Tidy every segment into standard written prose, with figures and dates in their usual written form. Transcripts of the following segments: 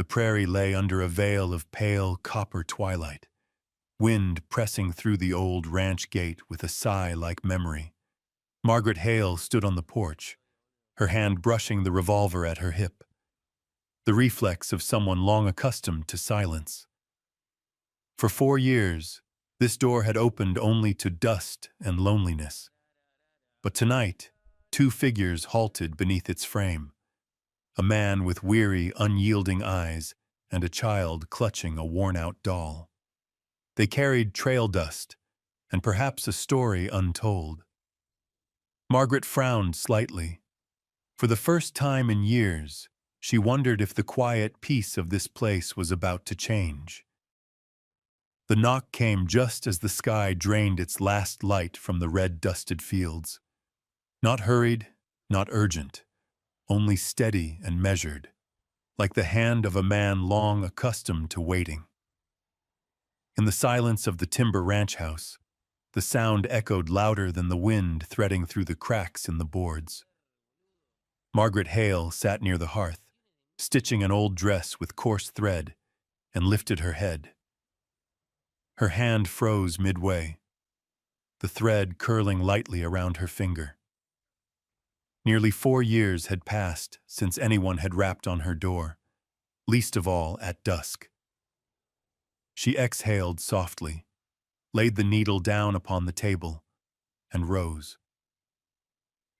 The prairie lay under a veil of pale copper twilight, wind pressing through the old ranch gate with a sigh like memory. Margaret Hale stood on the porch, her hand brushing the revolver at her hip, the reflex of someone long accustomed to silence. For 4 years, this door had opened only to dust and loneliness. But tonight, 2 figures halted beneath its frame, a man with weary, unyielding eyes and a child clutching a worn-out doll. They carried trail dust and perhaps a story untold. Margaret frowned slightly. For the first time in years, she wondered if the quiet peace of this place was about to change. The knock came just as the sky drained its last light from the red-dusted fields. Not hurried, not urgent, only steady and measured, like the hand of a man long accustomed to waiting. In the silence of the timber ranch house, the sound echoed louder than the wind threading through the cracks in the boards. Margaret Hale sat near the hearth, stitching an old dress with coarse thread, and lifted her head. Her hand froze midway, the thread curling lightly around her finger. Nearly 4 years had passed since anyone had rapped on her door, least of all at dusk. She exhaled softly, laid the needle down upon the table, and rose.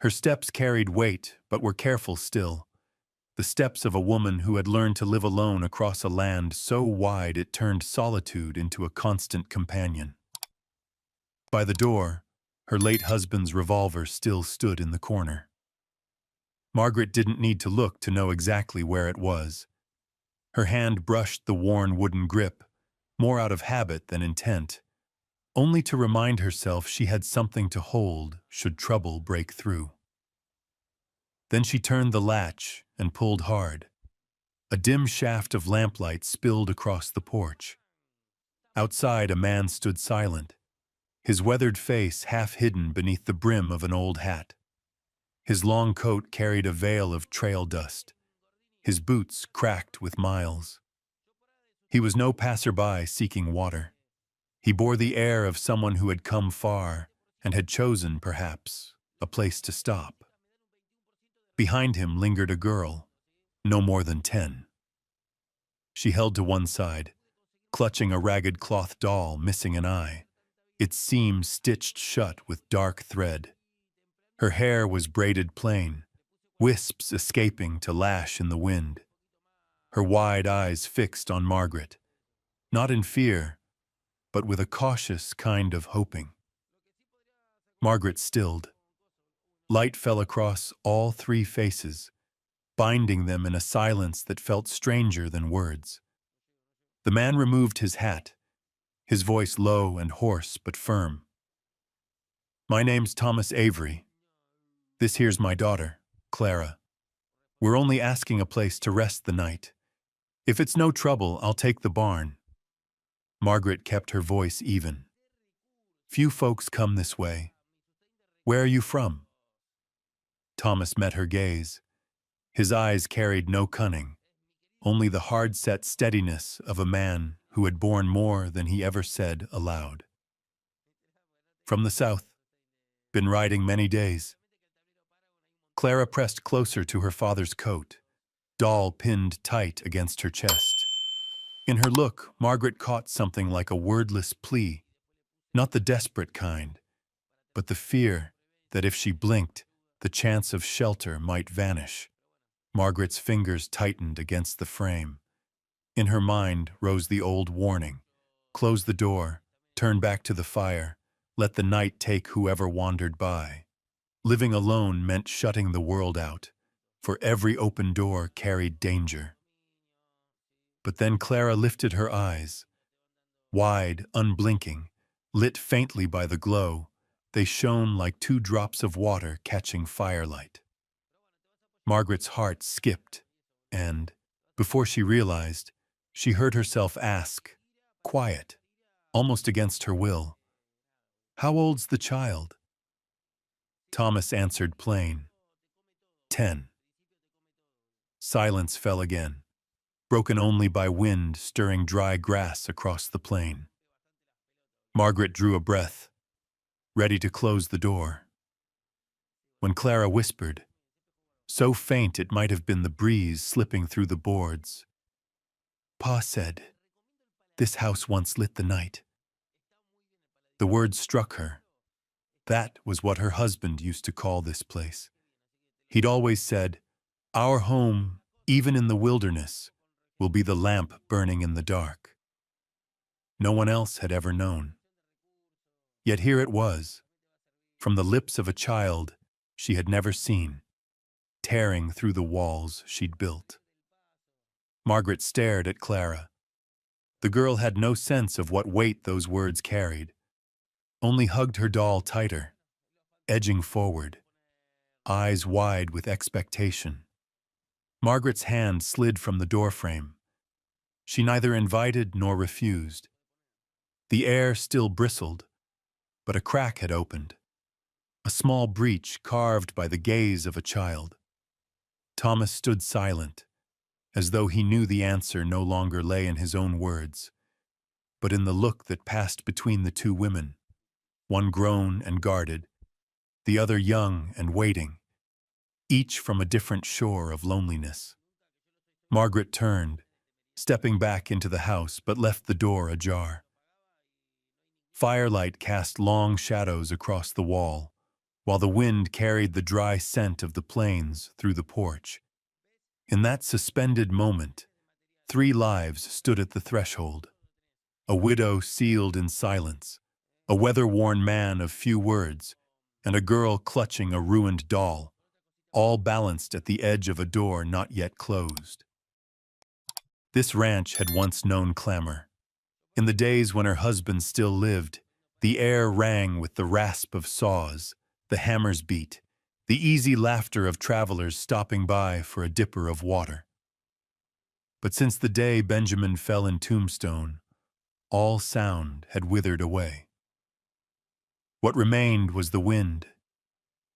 Her steps carried weight, but were careful still, the steps of a woman who had learned to live alone across a land so wide it turned solitude into a constant companion. By the door, her late husband's revolver still stood in the corner. Margaret didn't need to look to know exactly where it was. Her hand brushed the worn wooden grip, more out of habit than intent, only to remind herself she had something to hold should trouble break through. Then she turned the latch and pulled hard. A dim shaft of lamplight spilled across the porch. Outside, a man stood silent, his weathered face half hidden beneath the brim of an old hat. His long coat carried a veil of trail dust, his boots cracked with miles. He was no passerby seeking water. He bore the air of someone who had come far and had chosen, perhaps, a place to stop. Behind him lingered a girl, no more than 10. She held to one side, clutching a ragged cloth doll missing an eye, its seams stitched shut with dark thread. Her hair was braided plain, wisps escaping to lash in the wind. Her wide eyes fixed on Margaret, not in fear, but with a cautious kind of hoping. Margaret stilled. Light fell across all 3 faces, binding them in a silence that felt stranger than words. The man removed his hat, his voice low and hoarse but firm. "My name's Thomas Avery. This here's my daughter, Clara. We're only asking a place to rest the night. If it's no trouble, I'll take the barn." Margaret kept her voice even. "Few folks come this way. Where are you from?" Thomas met her gaze. His eyes carried no cunning, only the hard-set steadiness of a man who had borne more than he ever said aloud. "From the south. Been riding many days." Clara pressed closer to her father's coat, doll pinned tight against her chest. In her look, Margaret caught something like a wordless plea, not the desperate kind, but the fear that if she blinked, the chance of shelter might vanish. Margaret's fingers tightened against the frame. In her mind rose the old warning: close the door, turn back to the fire, let the night take whoever wandered by. Living alone meant shutting the world out, for every open door carried danger. But then Clara lifted her eyes. Wide, unblinking, lit faintly by the glow, they shone like 2 drops of water catching firelight. Margaret's heart skipped, and, before she realized, she heard herself ask, quiet, almost against her will, "How old's the child?" Thomas answered plain, 10. Silence fell again. broken only by wind stirring dry grass across the plain. Margaret drew a breath, ready to close the door, when Clara whispered, so faint it might have been the breeze slipping through the boards. "Pa said, this house once lit the night." The words struck her. That was what her husband used to call this place. He'd always said, "Our home, even in the wilderness, will be the lamp burning in the dark." No one else had ever known. Yet here it was, from the lips of a child she had never seen, tearing through the walls she'd built. Margaret stared at Clara. The girl had no sense of what weight those words carried, only hugged her doll tighter, edging forward, eyes wide with expectation. Margaret's hand slid from the doorframe. She neither invited nor refused. The air still bristled, but a crack had opened, a small breach carved by the gaze of a child. Thomas stood silent, as though he knew the answer no longer lay in his own words, but in the look that passed between the two women, one grown and guarded, the other young and waiting, each from a different shore of loneliness. Margaret turned, stepping back into the house, but left the door ajar. Firelight cast long shadows across the wall, while the wind carried the dry scent of the plains through the porch. In that suspended moment, 3 lives stood at the threshold. A widow sealed in silence, a weather-worn man of few words, and a girl clutching a ruined doll, all balanced at the edge of a door not yet closed. This ranch had once known clamor. In the days when her husband still lived, the air rang with the rasp of saws, the hammer's beat, the easy laughter of travelers stopping by for a dipper of water. But since the day Benjamin fell in Tombstone, all sound had withered away. What remained was the wind,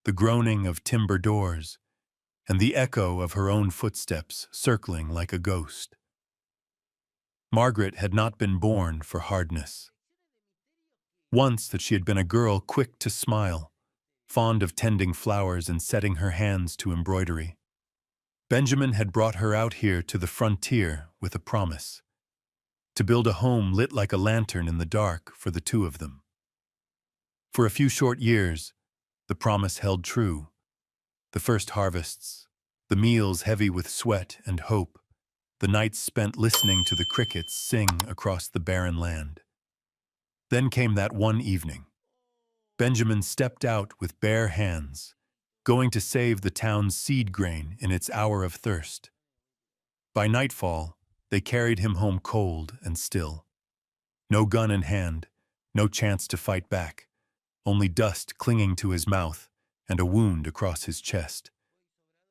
the groaning of timber doors, and the echo of her own footsteps circling like a ghost. Margaret had not been born for hardness. Once that she had been a girl quick to smile, fond of tending flowers and setting her hands to embroidery. Benjamin had brought her out here to the frontier with a promise, to build a home lit like a lantern in the dark for the two of them. For a few short years, the promise held true. The first harvests, the meals heavy with sweat and hope, the nights spent listening to the crickets sing across the barren land. Then came that one evening. Benjamin stepped out with bare hands, going to save the town's seed grain in its hour of thirst. By nightfall, they carried him home cold and still. No gun in hand, no chance to fight back, only dust clinging to his mouth and a wound across his chest.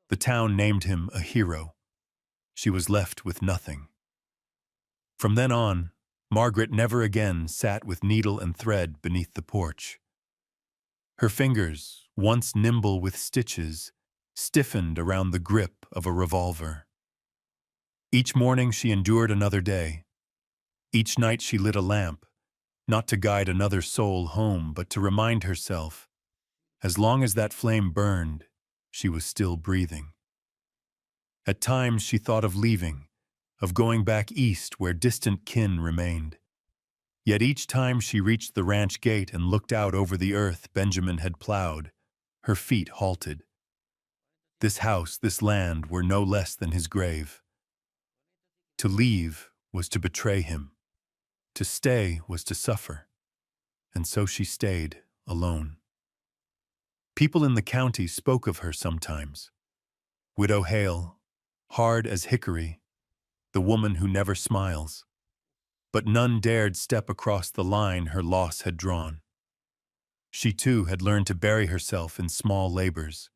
The town named him a hero. She was left with nothing. From then on, Margaret never again sat with needle and thread beneath the porch. Her fingers, once nimble with stitches, stiffened around the grip of a revolver. Each morning she endured another day. Each night she lit a lamp, not to guide another soul home, but to remind herself, as long as that flame burned, she was still breathing. At times she thought of leaving, of going back east where distant kin remained. Yet each time she reached the ranch gate and looked out over the earth Benjamin had plowed, her feet halted. This house, this land were no less than his grave. To leave was to betray him. To stay was to suffer. And so she stayed, alone. People in the county spoke of her sometimes. Widow Hale, hard as hickory, the woman who never smiles. But none dared step across the line her loss had drawn. She too had learned to bury herself in small labors,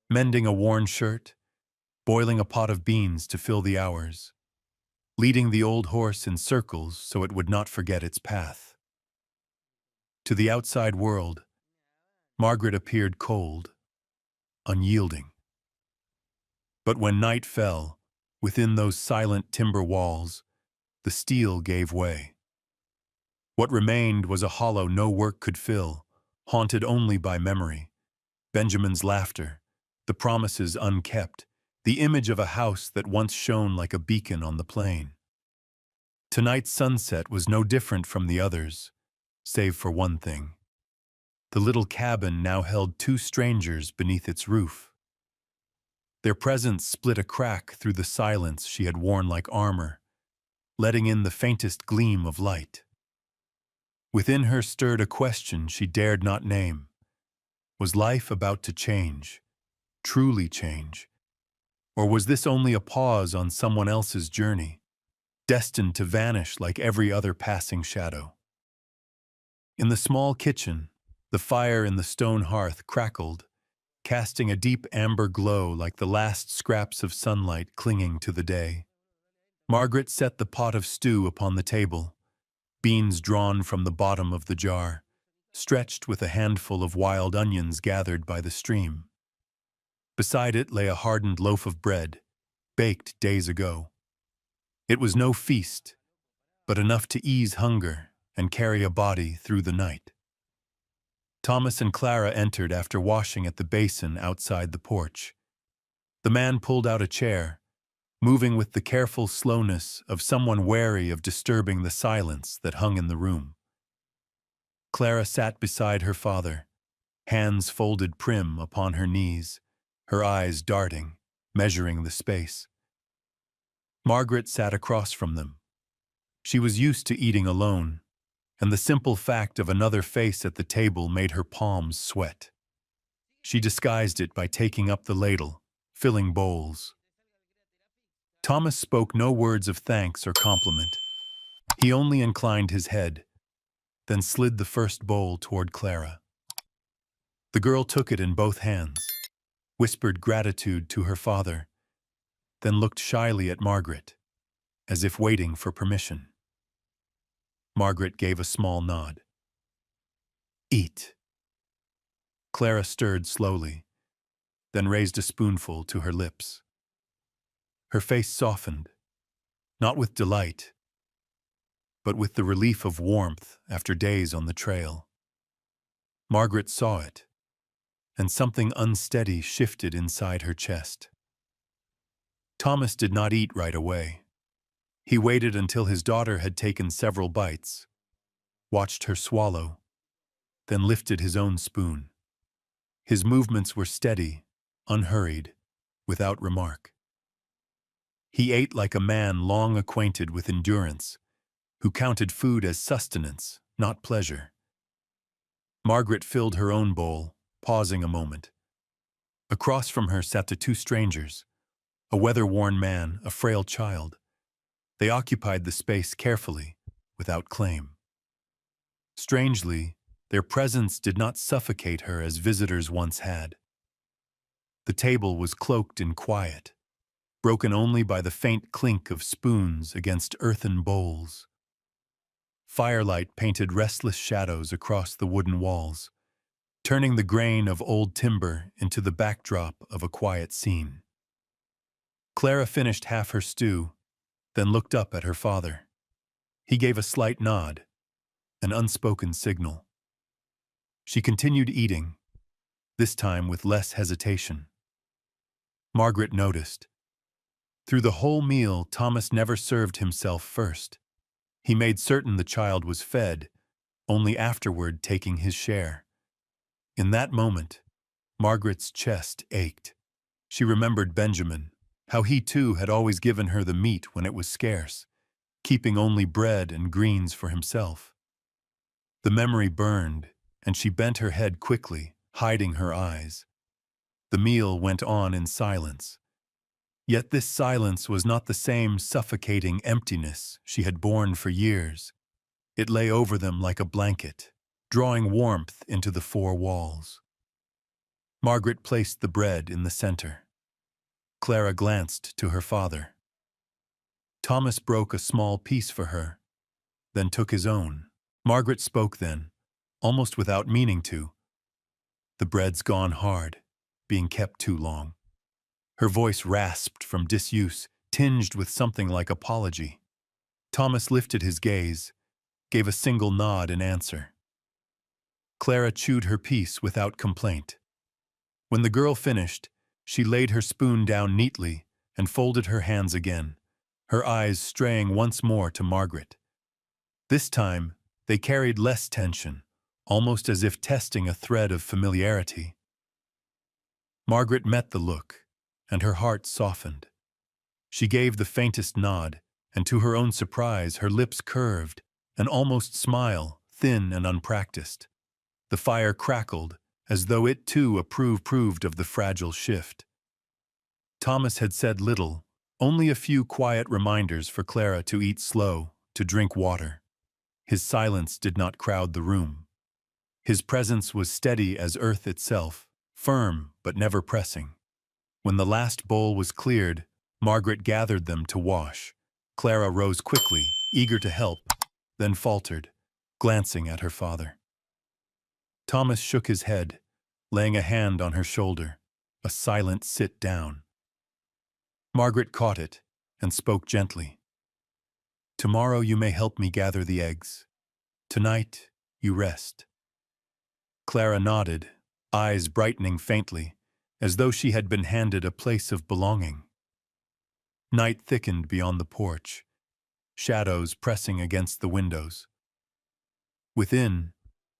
mending a worn shirt, boiling a pot of beans to fill the hours, leading the old horse in circles so it would not forget its path. To the outside world, Margaret appeared cold, unyielding. But when night fell, Within those silent timber walls, the steel gave way. What remained was a hollow no work could fill, haunted only by memory. Benjamin's laughter, the promises unkept, the image of a house that once shone like a beacon on the plain. Tonight's sunset was no different from the others, save for one thing. The little cabin now held two strangers beneath its roof. Their presence split a crack through the silence she had worn like armor, letting in the faintest gleam of light. Within her stirred a question she dared not name. Was life about to change, truly change? Or was this only a pause on someone else's journey, destined to vanish like every other passing shadow? In the small kitchen, the fire in the stone hearth crackled, casting a deep amber glow like the last scraps of sunlight clinging to the day. Margaret set the pot of stew upon the table, beans drawn from the bottom of the jar, stretched with a handful of wild onions gathered by the stream. Beside it lay a hardened loaf of bread, baked days ago. It was no feast, but enough to ease hunger and carry a body through the night. Thomas and Clara entered after washing at the basin outside the porch. The man pulled out a chair, moving with the careful slowness of someone wary of disturbing the silence that hung in the room. Clara sat beside her father, hands folded prim upon her knees, her eyes darting, measuring the space. Margaret sat across from them. She was used to eating alone, and the simple fact of another face at the table made her palms sweat. She disguised it by taking up the ladle, filling bowls. Thomas spoke no words of thanks or compliment. He only inclined his head, then slid the first bowl toward Clara. The girl took it in both hands, whispered gratitude to her father, then looked shyly at Margaret, as if waiting for permission. Margaret gave a small nod. Eat. Clara stirred slowly, then raised a spoonful to her lips. Her face softened, not with delight, but with the relief of warmth after days on the trail. Margaret saw it, and something unsteady shifted inside her chest. Thomas did not eat right away. He waited until his daughter had taken several bites, watched her swallow, then lifted his own spoon. His movements were steady, unhurried, without remark. He ate like a man long acquainted with endurance, who counted food as sustenance, not pleasure. Margaret filled her own bowl, pausing a moment. Across from her sat the two strangers, a weather-worn man, a frail child. They occupied the space carefully, without claim. Strangely, their presence did not suffocate her as visitors once had. The table was cloaked in quiet, broken only by the faint clink of spoons against earthen bowls. Firelight painted restless shadows across the wooden walls, turning the grain of old timber into the backdrop of a quiet scene. Clara finished half her stew, then looked up at her father. He gave a slight nod, an unspoken signal. She continued eating, this time with less hesitation. Margaret noticed. Through the whole meal, Thomas never served himself first. He made certain the child was fed, only afterward taking his share. In that moment, Margaret's chest ached. She remembered Benjamin, how he too had always given her the meat when it was scarce, keeping only bread and greens for himself. The memory burned, and she bent her head quickly, hiding her eyes. The meal went on in silence. Yet this silence was not the same suffocating emptiness she had borne for years. It lay over them like a blanket, drawing warmth into the four walls. Margaret placed the bread in the center. Clara glanced to her father. Thomas broke a small piece for her, then took his own. Margaret spoke then, almost without meaning to. The bread's gone hard, being kept too long. Her voice rasped from disuse, tinged with something like apology. Thomas lifted his gaze, gave a single nod in answer. Clara chewed her piece without complaint. When the girl finished, she laid her spoon down neatly and folded her hands again, her eyes straying once more to Margaret. This time, they carried less tension, almost as if testing a thread of familiarity. Margaret met the look, and her heart softened. She gave the faintest nod, and to her own surprise, her lips curved, an almost smile, thin and unpracticed. The fire crackled, as though it too approved of the fragile shift. Thomas had said little, only a few quiet reminders for Clara to eat slow, to drink water. His silence did not crowd the room. His presence was steady as earth itself, firm but never pressing. When the last bowl was cleared, Margaret gathered them to wash. Clara rose quickly, eager to help, then faltered, glancing at her father. Thomas shook his head, laying a hand on her shoulder, a silent sit down. Margaret caught it and spoke gently. "Tomorrow you may help me gather the eggs. Tonight, you rest." Clara nodded, eyes brightening faintly, as though she had been handed a place of belonging. Night thickened beyond the porch, shadows pressing against the windows. Within,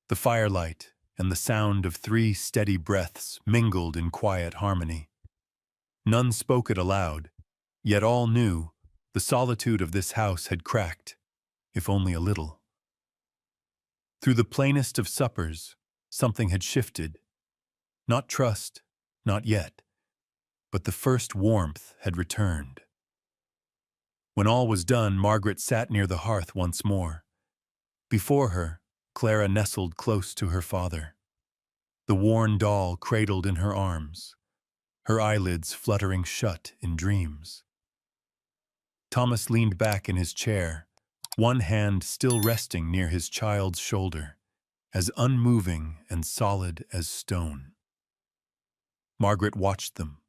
the firelight and the sound of 3 steady breaths mingled in quiet harmony. None spoke it aloud, yet all knew the solitude of this house had cracked, if only a little. Through the plainest of suppers, something had shifted. Not trust, not yet, but the first warmth had returned. When all was done, Margaret sat near the hearth once more. Before her, Clara nestled close to her father, the worn doll cradled in her arms, her eyelids fluttering shut in dreams. Thomas leaned back in his chair, one hand still resting near his child's shoulder, as unmoving and solid as stone. Margaret watched them,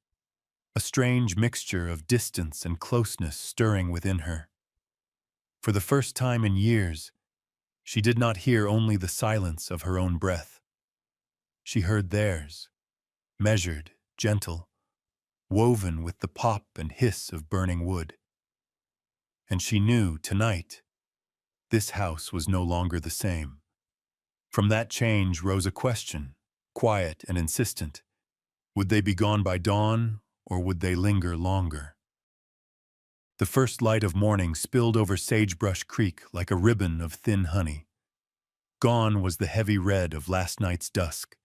a strange mixture of distance and closeness stirring within her. For the first time in years, she did not hear only the silence of her own breath. She heard theirs, measured, gentle, woven with the pop and hiss of burning wood. And she knew, tonight, this house was no longer the same. From that change rose a question, quiet and insistent. Would they be gone by dawn, or would they linger longer? The first light of morning spilled over Sagebrush Creek like a ribbon of thin honey. Gone was the heavy red of last night's dusk.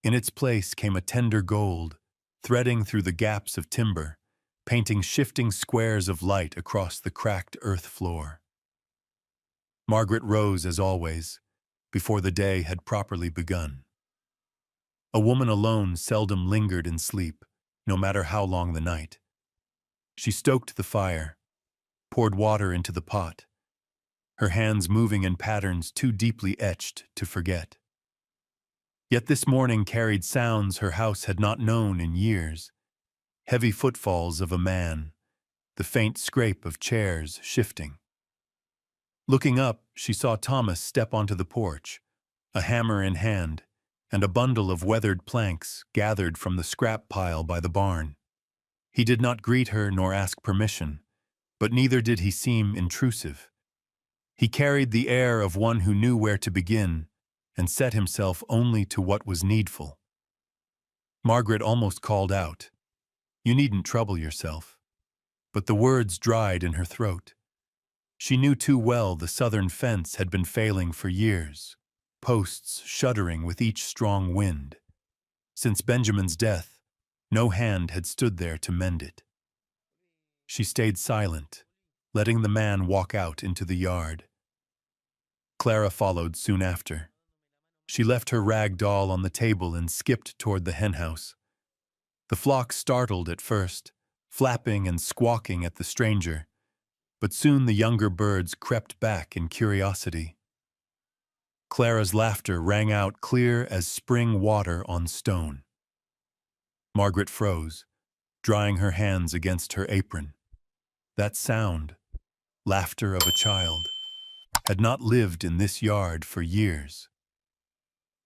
In its place came a tender gold, threading through the gaps of timber, painting shifting squares of light across the cracked earth floor. Margaret rose as always, before the day had properly begun. A woman alone seldom lingered in sleep, no matter how long the night. She stoked the fire, poured water into the pot, her hands moving in patterns too deeply etched to forget. Yet this morning carried sounds her house had not known in years. Heavy footfalls of a man, the faint scrape of chairs shifting. Looking up, she saw Thomas step onto the porch, a hammer in hand, and a bundle of weathered planks gathered from the scrap pile by the barn. He did not greet her nor ask permission, but neither did he seem intrusive. He carried the air of one who knew where to begin and set himself only to what was needful. Margaret almost called out, "You needn't trouble yourself." But the words dried in her throat. She knew too well the southern fence had been failing for years, posts shuddering with each strong wind. Since Benjamin's death, no hand had stood there to mend it. She stayed silent, letting the man walk out into the yard. Clara followed soon after. She left her rag doll on the table and skipped toward the henhouse. The flock startled at first, flapping and squawking at the stranger, but soon the younger birds crept back in curiosity. Clara's laughter rang out clear as spring water on stone. Margaret froze, drying her hands against her apron. That sound, laughter of a child, had not lived in this yard for years.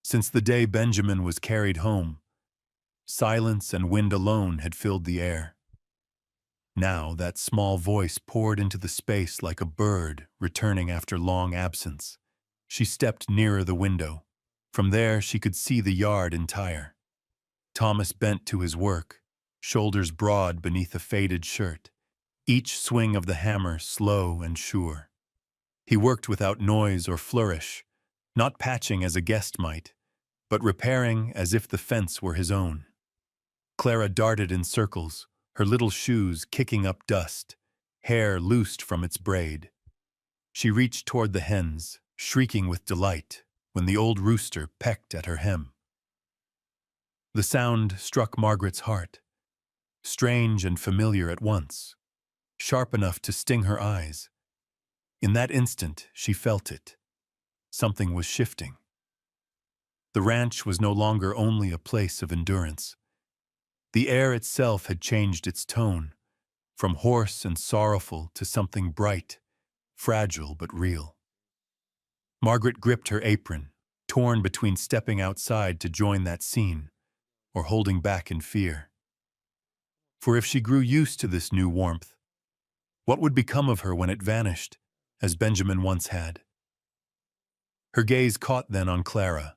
Since the day Benjamin was carried home, silence and wind alone had filled the air. Now that small voice poured into the space like a bird returning after long absence. She stepped nearer the window. From there she could see the yard entire. Thomas bent to his work, shoulders broad beneath a faded shirt, each swing of the hammer slow and sure. He worked without noise or flourish, not patching as a guest might, but repairing as if the fence were his own. Clara darted in circles, her little shoes kicking up dust, hair loosed from its braid. She reached toward the hens, shrieking with delight, when the old rooster pecked at her hem. The sound struck Margaret's heart, strange and familiar at once, sharp enough to sting her eyes. In that instant, she felt it. Something was shifting. The ranch was no longer only a place of endurance. The air itself had changed its tone, from hoarse and sorrowful to something bright, fragile but real. Margaret gripped her apron, torn between stepping outside to join that scene, or holding back in fear. For if she grew used to this new warmth, what would become of her when it vanished, as Benjamin once had? Her gaze caught then on Clara.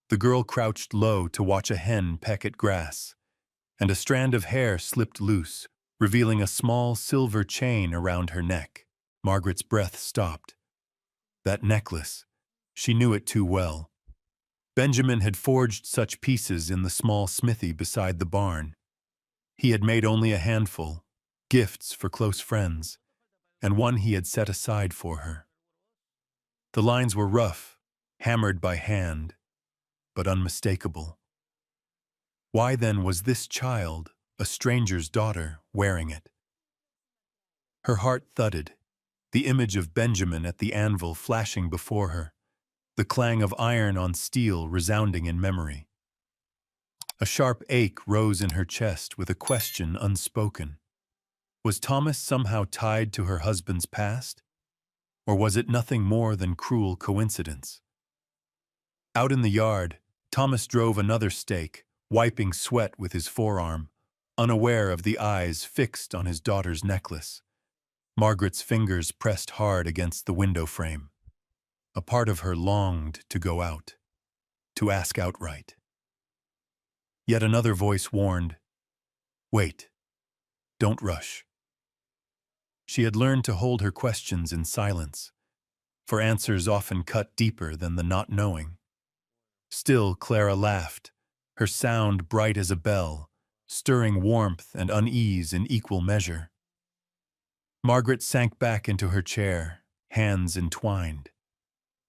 The girl crouched low to watch a hen peck at grass, and a strand of hair slipped loose, revealing a small silver chain around her neck. Margaret's breath stopped. That necklace, she knew it too well. Benjamin had forged such pieces in the small smithy beside the barn. He had made only a handful, gifts for close friends, and one he had set aside for her. The lines were rough, hammered by hand, but unmistakable. Why then was this child, a stranger's daughter, wearing it? Her heart thudded, the image of Benjamin at the anvil flashing before her, the clang of iron on steel resounding in memory. A sharp ache rose in her chest with a question unspoken. Was Thomas somehow tied to her husband's past? Or was it nothing more than cruel coincidence? Out in the yard, Thomas drove another stake, wiping sweat with his forearm, unaware of the eyes fixed on his daughter's necklace. Margaret's fingers pressed hard against the window frame. A part of her longed to go out, to ask outright. Yet another voice warned, "Wait, don't rush." She had learned to hold her questions in silence, for answers often cut deeper than the not knowing. Still, Clara laughed, her sound bright as a bell, stirring warmth and unease in equal measure. Margaret sank back into her chair, hands entwined.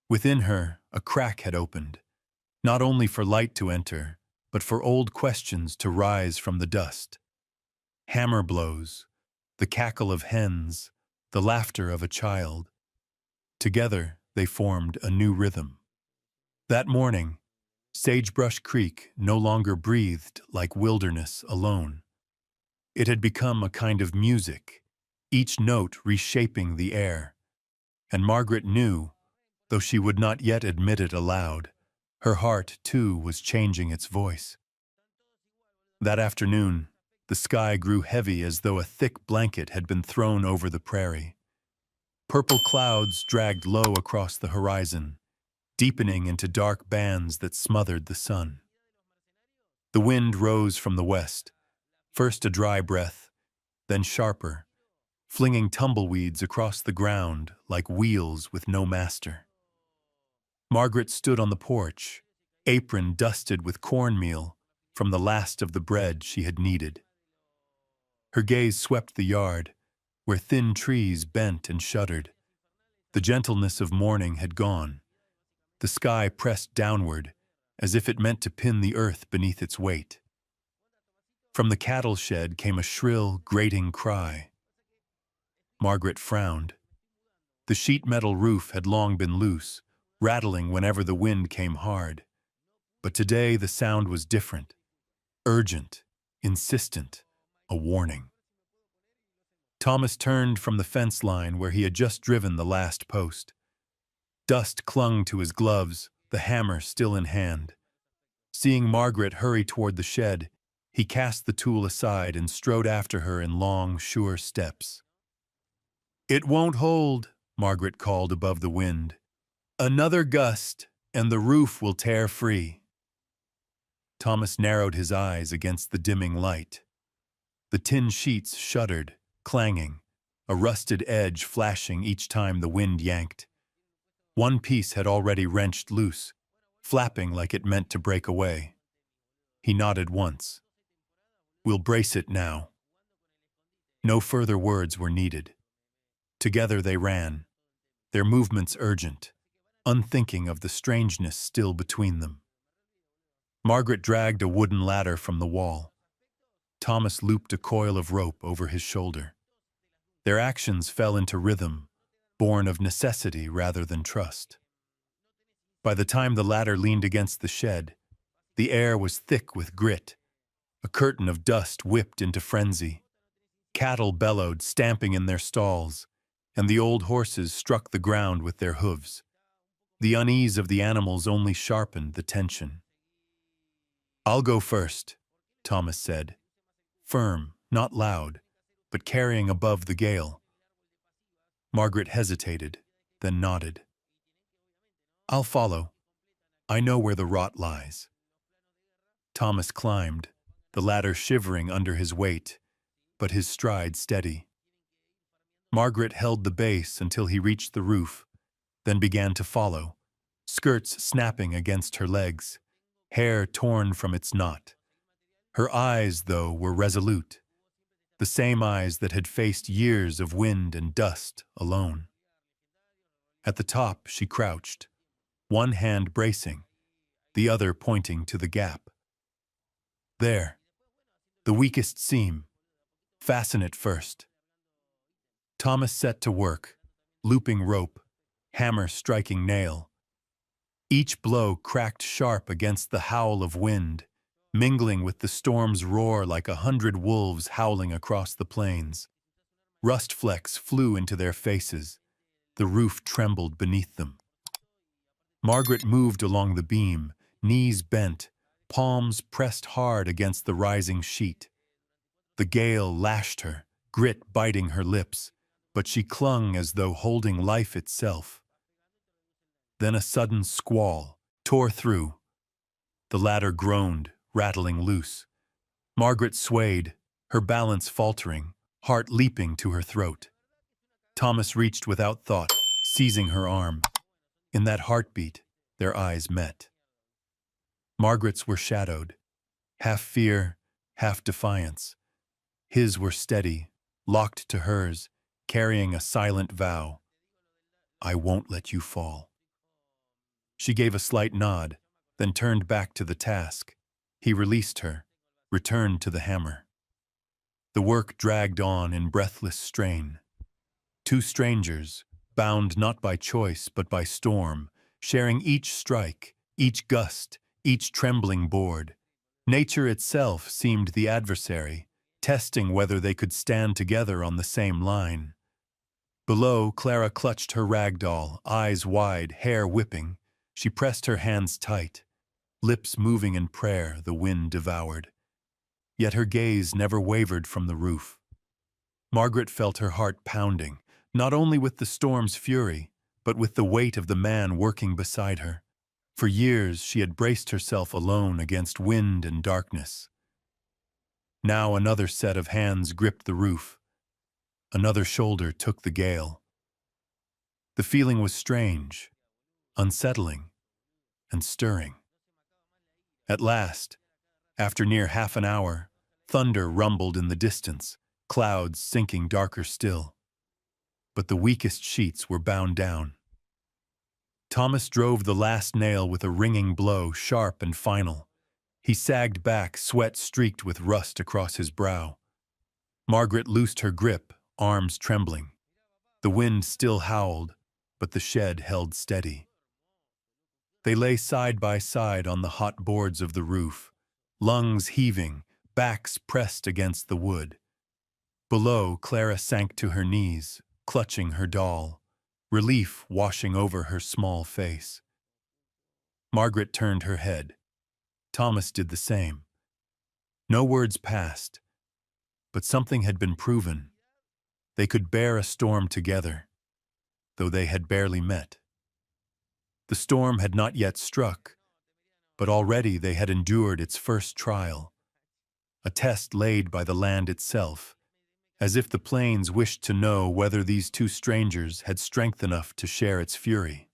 Within her, a crack had opened, not only for light to enter, but for old questions to rise from the dust. Hammer blows, the cackle of hens, the laughter of a child. Together, they formed a new rhythm. That morning, Sagebrush Creek no longer breathed like wilderness alone. It had become a kind of music, each note reshaping the air. And Margaret knew, though she would not yet admit it aloud, her heart, too, was changing its voice. That afternoon, the sky grew heavy as though a thick blanket had been thrown over the prairie. Purple clouds dragged low across the horizon, deepening into dark bands that smothered the sun. The wind rose from the west, first a dry breath, then sharper, flinging tumbleweeds across the ground like wheels with no master. Margaret stood on the porch, apron dusted with cornmeal from the last of the bread she had kneaded. Her gaze swept the yard, where thin trees bent and shuddered. The gentleness of morning had gone. The sky pressed downward, as if it meant to pin the earth beneath its weight. From the cattle shed came a shrill, grating cry. Margaret frowned. The sheet metal roof had long been loose, rattling whenever the wind came hard. But today the sound was different, urgent, insistent, a warning. Thomas turned from the fence line where he had just driven the last post. Dust clung to his gloves, the hammer still in hand. Seeing Margaret hurry toward the shed, he cast the tool aside and strode after her in long, sure steps. "It won't hold," Margaret called above the wind. "Another gust, and the roof will tear free." Thomas narrowed his eyes against the dimming light. The tin sheets shuddered, clanging, a rusted edge flashing each time the wind yanked. One piece had already wrenched loose, flapping like it meant to break away. He nodded once. "We'll brace it now." No further words were needed. Together they ran, their movements urgent, unthinking of the strangeness still between them. Margaret dragged a wooden ladder from the wall. Thomas looped a coil of rope over his shoulder. Their actions fell into rhythm, born of necessity rather than trust. By the time the ladder leaned against the shed, the air was thick with grit. A curtain of dust whipped into frenzy. Cattle bellowed, stamping in their stalls, and the old horses struck the ground with their hooves. The unease of the animals only sharpened the tension. "I'll go first," Thomas said, firm, not loud, but carrying above the gale. Margaret hesitated, then nodded. "I'll follow. I know where the rot lies." Thomas climbed, the ladder shivering under his weight, but his stride steady. Margaret held the base until he reached the roof, then began to follow, skirts snapping against her legs, hair torn from its knot. Her eyes, though, were resolute, the same eyes that had faced years of wind and dust alone. At the top she crouched, one hand bracing, the other pointing to the gap. "There, the weakest seam. Fasten it first." Thomas set to work, looping rope, hammer striking nail. Each blow cracked sharp against the howl of wind, mingling with the storm's roar like 100 wolves howling across the plains. Rust flecks flew into their faces. The roof trembled beneath them. Margaret moved along the beam, knees bent, palms pressed hard against the rising sheet. The gale lashed her, grit biting her lips, but she clung as though holding life itself. Then a sudden squall tore through. The ladder groaned, rattling loose. Margaret swayed, her balance faltering, heart leaping to her throat. Thomas reached without thought, seizing her arm. In that heartbeat, their eyes met. Margaret's were shadowed, half fear, half defiance. His were steady, locked to hers, carrying a silent vow. "I won't let you fall." She gave a slight nod, then turned back to the task. He released her, returned to the hammer. The work dragged on in breathless strain. Two strangers, bound not by choice but by storm, sharing each strike, each gust, each trembling board. Nature itself seemed the adversary, testing whether they could stand together on the same line. Below, Clara clutched her rag doll, eyes wide, hair whipping. She pressed her hands tight, lips moving in prayer the wind devoured. Yet her gaze never wavered from the roof. Margaret felt her heart pounding, not only with the storm's fury, but with the weight of the man working beside her. For years she had braced herself alone against wind and darkness. Now another set of hands gripped the roof. Another shoulder took the gale. The feeling was strange, unsettling, and stirring. At last, after near half an hour, thunder rumbled in the distance, clouds sinking darker still. But the weakest sheets were bound down. Thomas drove the last nail with a ringing blow, sharp and final. He sagged back, sweat streaked with rust across his brow. Margaret loosed her grip, arms trembling. The wind still howled, but the shed held steady. They lay side by side on the hot boards of the roof, lungs heaving, backs pressed against the wood. Below, Clara sank to her knees, clutching her doll, relief washing over her small face. Margaret turned her head. Thomas did the same. No words passed, but something had been proven. They could bear a storm together, though they had barely met. The storm had not yet struck, but already they had endured its first trial, a test laid by the land itself, as if the plains wished to know whether these two strangers had strength enough to share its fury.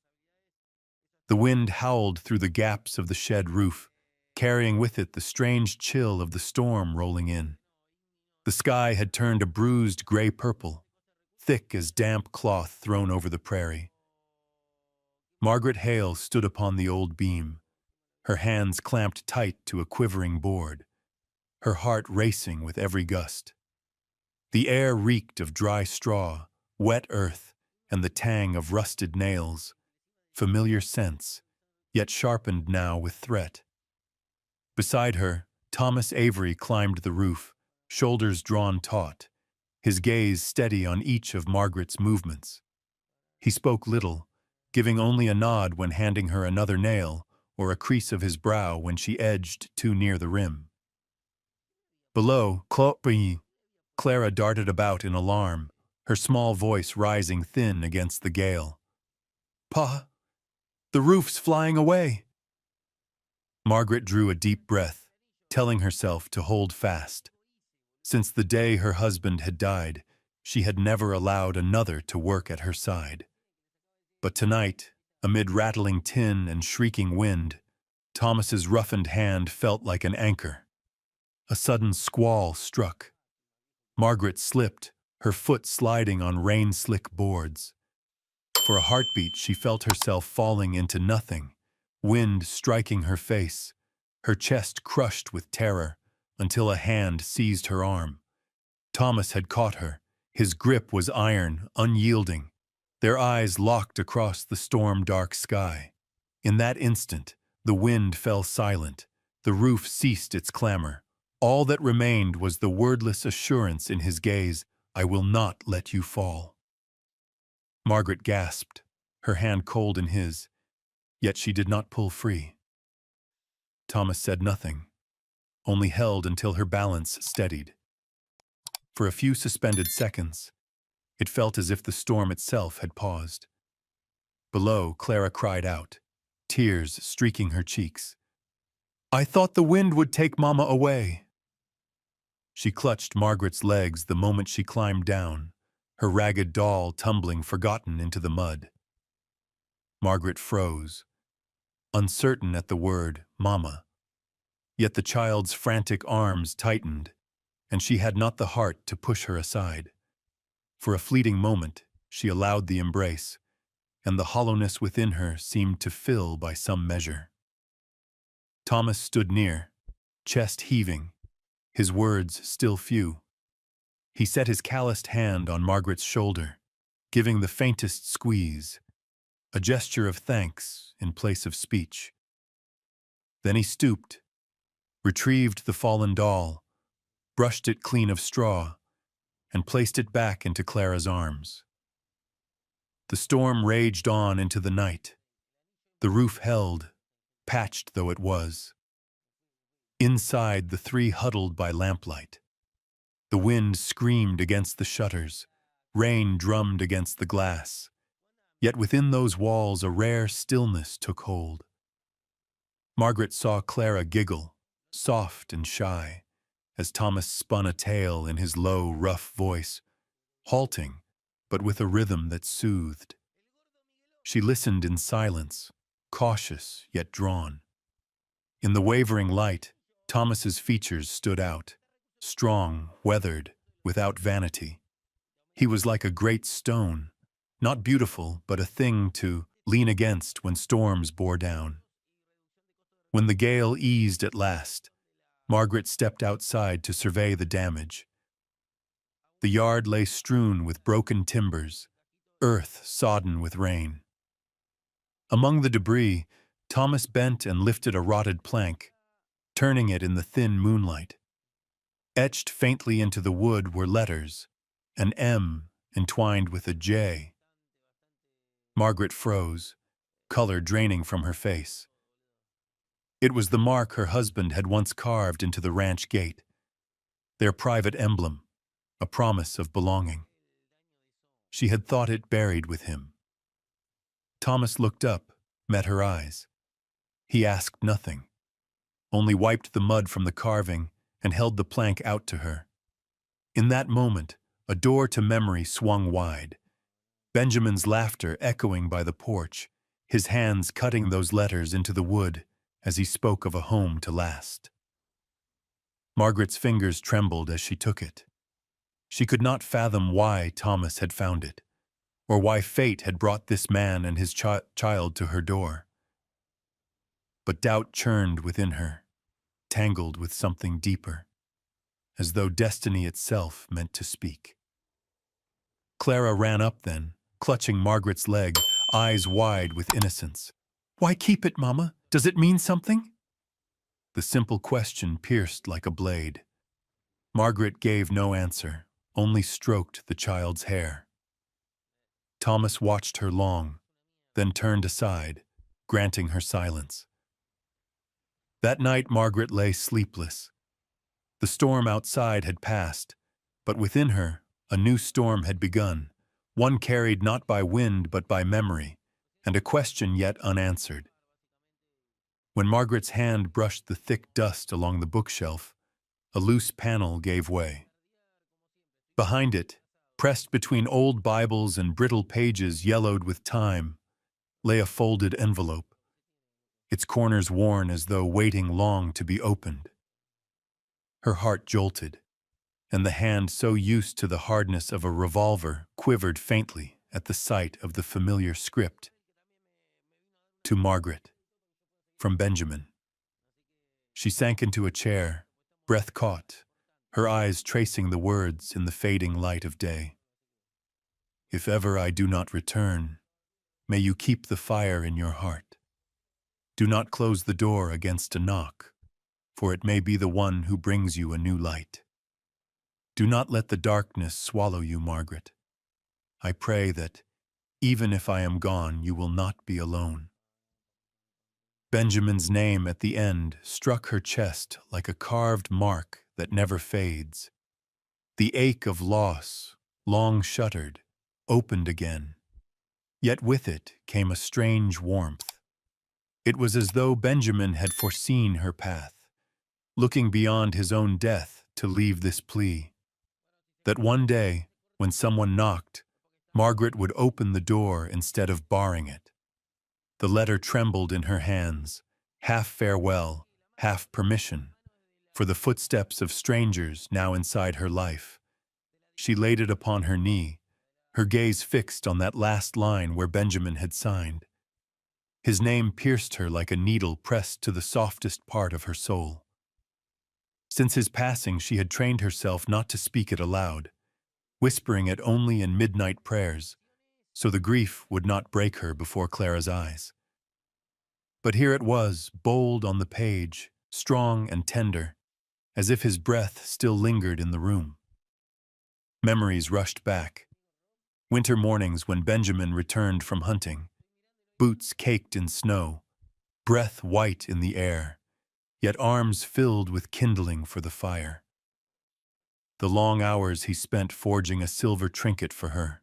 The wind howled through the gaps of the shed roof, carrying with it the strange chill of the storm rolling in. The sky had turned a bruised gray-purple, thick as damp cloth thrown over the prairie. Margaret Hale stood upon the old beam, her hands clamped tight to a quivering board, her heart racing with every gust. The air reeked of dry straw, wet earth, and the tang of rusted nails, familiar scents, yet sharpened now with threat. Beside her, Thomas Avery climbed the roof, shoulders drawn taut, his gaze steady on each of Margaret's movements. He spoke little, giving only a nod when handing her another nail or a crease of his brow when she edged too near the rim. Below, Clara darted about in alarm, her small voice rising thin against the gale. "Pa, the roof's flying away!" Margaret drew a deep breath, telling herself to hold fast. Since the day her husband had died, she had never allowed another to work at her side. But tonight, amid rattling tin and shrieking wind, Thomas's roughened hand felt like an anchor. A sudden squall struck. Margaret slipped, her foot sliding on rain-slick boards. For a heartbeat, she felt herself falling into nothing, wind striking her face, her chest crushed with terror, until a hand seized her arm. Thomas had caught her. His grip was iron, unyielding. Their eyes locked across the storm-dark sky. In that instant, the wind fell silent. The roof ceased its clamor. All that remained was the wordless assurance in his gaze, "I will not let you fall." Margaret gasped, her hand cold in his, yet she did not pull free. Thomas said nothing, only held until her balance steadied. For a few suspended seconds, it felt as if the storm itself had paused. Below, Clara cried out, tears streaking her cheeks. "I thought the wind would take Mama away." She clutched Margaret's legs the moment she climbed down, her ragged doll tumbling forgotten into the mud. Margaret froze, uncertain at the word, "Mama." Yet the child's frantic arms tightened, and she had not the heart to push her aside. For a fleeting moment, she allowed the embrace, and the hollowness within her seemed to fill by some measure. Thomas stood near, chest heaving, his words still few. He set his calloused hand on Margaret's shoulder, giving the faintest squeeze, a gesture of thanks in place of speech. Then he stooped, retrieved the fallen doll, brushed it clean of straw, and placed it back into Clara's arms. The storm raged on into the night. The roof held, patched though it was. Inside, the three huddled by lamplight. The wind screamed against the shutters, rain drummed against the glass. Yet within those walls a rare stillness took hold. Margaret saw Clara giggle, soft and shy, as Thomas spun a tale in his low, rough voice, halting, but with a rhythm that soothed. She listened in silence, cautious yet drawn. In the wavering light, Thomas's features stood out, strong, weathered, without vanity. He was like a great stone, not beautiful, but a thing to lean against when storms bore down. When the gale eased at last, Margaret stepped outside to survey the damage. The yard lay strewn with broken timbers, earth sodden with rain. Among the debris, Thomas bent and lifted a rotted plank, turning it in the thin moonlight. Etched faintly into the wood were letters, an M entwined with a J. Margaret froze, color draining from her face. It was the mark her husband had once carved into the ranch gate, their private emblem, a promise of belonging. She had thought it buried with him. Thomas looked up, met her eyes. He asked nothing, only wiped the mud from the carving and held the plank out to her. In that moment, a door to memory swung wide, Benjamin's laughter echoing by the porch, his hands cutting those letters into the wood as he spoke of a home to last. Margaret's fingers trembled as she took it. She could not fathom why Thomas had found it, or why fate had brought this man and his child to her door. But doubt churned within her, tangled with something deeper, as though destiny itself meant to speak. Clara ran up then, clutching Margaret's leg, eyes wide with innocence. "Why keep it, Mama? Does it mean something?" The simple question pierced like a blade. Margaret gave no answer, only stroked the child's hair. Thomas watched her long, then turned aside, granting her silence. That night Margaret lay sleepless. The storm outside had passed, but within her a new storm had begun, one carried not by wind but by memory, and a question yet unanswered. When Margaret's hand brushed the thick dust along the bookshelf, a loose panel gave way. Behind it, pressed between old Bibles and brittle pages yellowed with time, lay a folded envelope, its corners worn as though waiting long to be opened. Her heart jolted, and the hand so used to the hardness of a revolver quivered faintly at the sight of the familiar script. To Margaret, from Benjamin. She sank into a chair, breath caught, her eyes tracing the words in the fading light of day. If ever I do not return, may you keep the fire in your heart. Do not close the door against a knock, for it may be the one who brings you a new light. Do not let the darkness swallow you, Margaret. I pray that, even if I am gone, you will not be alone. Benjamin's name at the end struck her chest like a carved mark that never fades. The ache of loss, long shuttered, opened again. Yet with it came a strange warmth. It was as though Benjamin had foreseen her path, looking beyond his own death to leave this plea. That one day, when someone knocked, Margaret would open the door instead of barring it. The letter trembled in her hands, half farewell, half permission, for the footsteps of strangers now inside her life. She laid it upon her knee, her gaze fixed on that last line where Benjamin had signed. His name pierced her like a needle pressed to the softest part of her soul. Since his passing, she had trained herself not to speak it aloud, whispering it only in midnight prayers, so the grief would not break her before Clara's eyes. But here it was, bold on the page, strong and tender, as if his breath still lingered in the room. Memories rushed back. Winter mornings when Benjamin returned from hunting, boots caked in snow, breath white in the air, yet arms filled with kindling for the fire. The long hours he spent forging a silver trinket for her,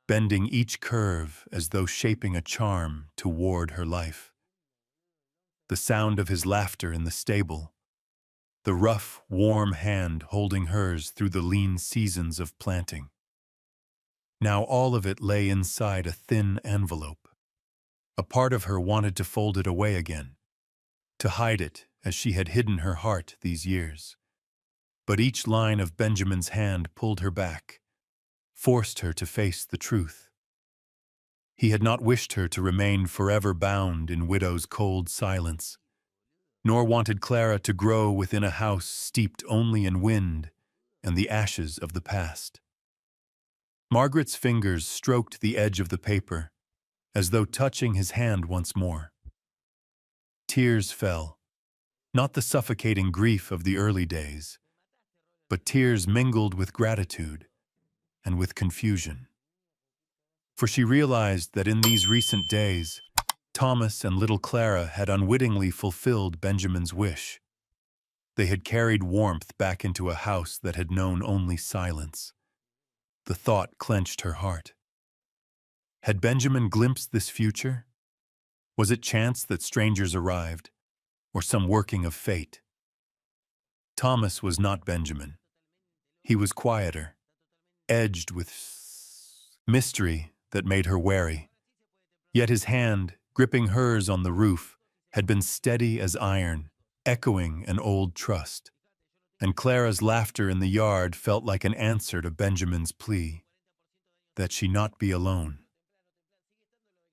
bending each curve as though shaping a charm to ward her life. The sound of his laughter in the stable, the rough, warm hand holding hers through the lean seasons of planting. Now all of it lay inside a thin envelope. A part of her wanted to fold it away again, to hide it as she had hidden her heart these years. But each line of Benjamin's hand pulled her back, forced her to face the truth. He had not wished her to remain forever bound in widow's cold silence, nor wanted Clara to grow within a house steeped only in wind and the ashes of the past. Margaret's fingers stroked the edge of the paper, as though touching his hand once more. Tears fell, not the suffocating grief of the early days, but tears mingled with gratitude and with confusion. For she realized that in these recent days, Thomas and little Clara had unwittingly fulfilled Benjamin's wish. They had carried warmth back into a house that had known only silence. The thought clenched her heart. Had Benjamin glimpsed this future? Was it chance that strangers arrived, or some working of fate? Thomas was not Benjamin. He was quieter, edged with mystery that made her wary. Yet his hand, gripping hers on the roof, had been steady as iron, echoing an old trust. And Clara's laughter in the yard felt like an answer to Benjamin's plea, that she not be alone.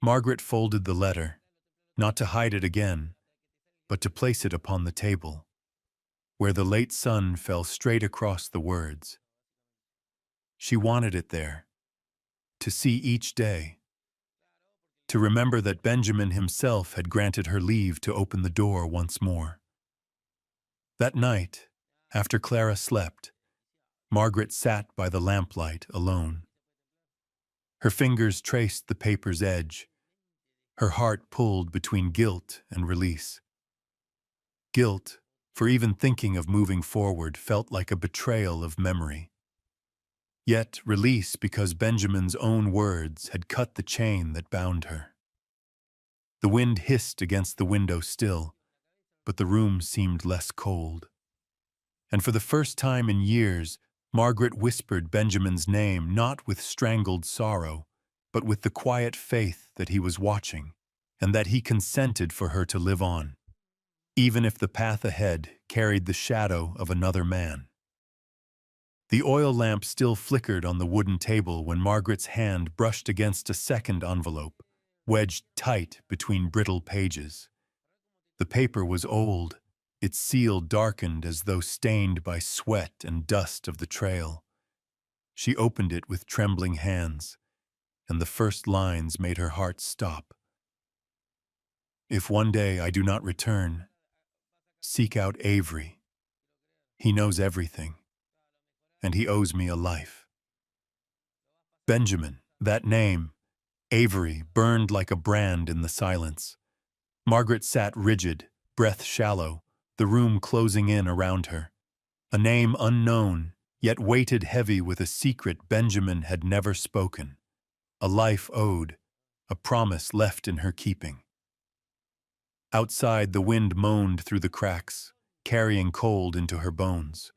Margaret folded the letter, not to hide it again, but to place it upon the table, where the late sun fell straight across the words. She wanted it there, to see each day, to remember that Benjamin himself had granted her leave to open the door once more. That night, after Clara slept, Margaret sat by the lamplight alone. Her fingers traced the paper's edge. Her heart pulled between guilt and release. Guilt, for even thinking of moving forward, felt like a betrayal of memory. Yet release because Benjamin's own words had cut the chain that bound her. The wind hissed against the window still, but the room seemed less cold. And for the first time in years, Margaret whispered Benjamin's name not with strangled sorrow, but with the quiet faith that he was watching, and that he consented for her to live on, even if the path ahead carried the shadow of another man. The oil lamp still flickered on the wooden table when Margaret's hand brushed against a second envelope, wedged tight between brittle pages. The paper was old, its seal darkened as though stained by sweat and dust of the trail. She opened it with trembling hands, and the first lines made her heart stop. If one day I do not return, seek out Avery. He knows everything, and he owes me a life. Benjamin, that name, Avery, burned like a brand in the silence. Margaret sat rigid, breath shallow, the room closing in around her. A name unknown, yet weighted heavy with a secret Benjamin had never spoken. A life owed, a promise left in her keeping. Outside, the wind moaned through the cracks, carrying cold into her bones.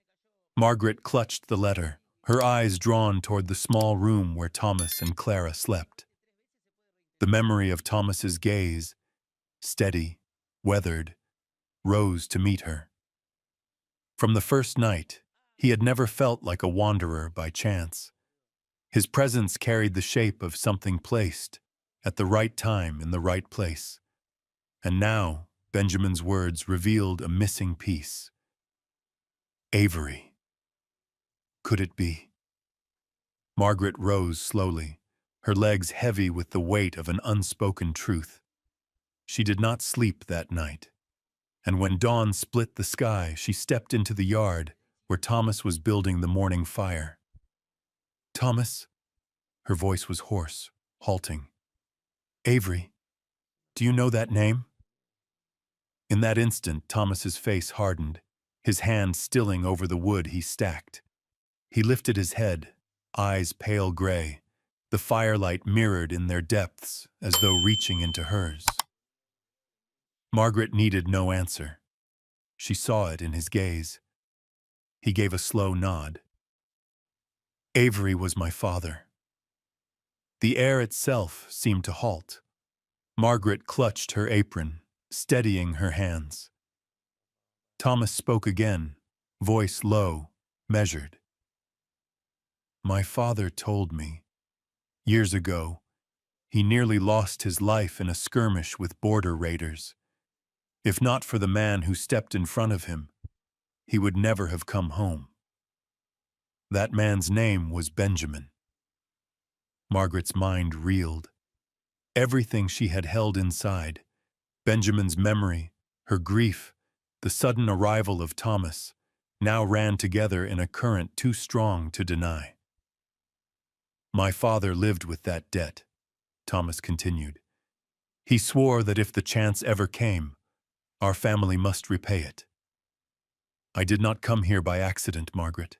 Margaret clutched the letter, her eyes drawn toward the small room where Thomas and Clara slept. The memory of Thomas's gaze, steady, weathered, rose to meet her. From the first night, he had never felt like a wanderer by chance. His presence carried the shape of something placed, at the right time in the right place. And now, Benjamin's words revealed a missing piece. Avery. Could it be? Margaret rose slowly, her legs heavy with the weight of an unspoken truth. She did not sleep that night, and when dawn split the sky, she stepped into the yard where Thomas was building the morning fire. Thomas? Her voice was hoarse, halting. Avery, do you know that name? In that instant, Thomas's face hardened, his hand stilling over the wood he stacked. He lifted his head, eyes pale gray, the firelight mirrored in their depths as though reaching into hers. Margaret needed no answer. She saw it in his gaze. He gave a slow nod. Avery was my father. The air itself seemed to halt. Margaret clutched her apron, steadying her hands. Thomas spoke again, voice low, measured. My father told me, years ago, he nearly lost his life in a skirmish with border raiders. If not for the man who stepped in front of him, he would never have come home. That man's name was Benjamin. Margaret's mind reeled. Everything she had held inside, Benjamin's memory, her grief, the sudden arrival of Thomas, now ran together in a current too strong to deny. My father lived with that debt, Thomas continued. He swore that if the chance ever came, our family must repay it. I did not come here by accident, Margaret.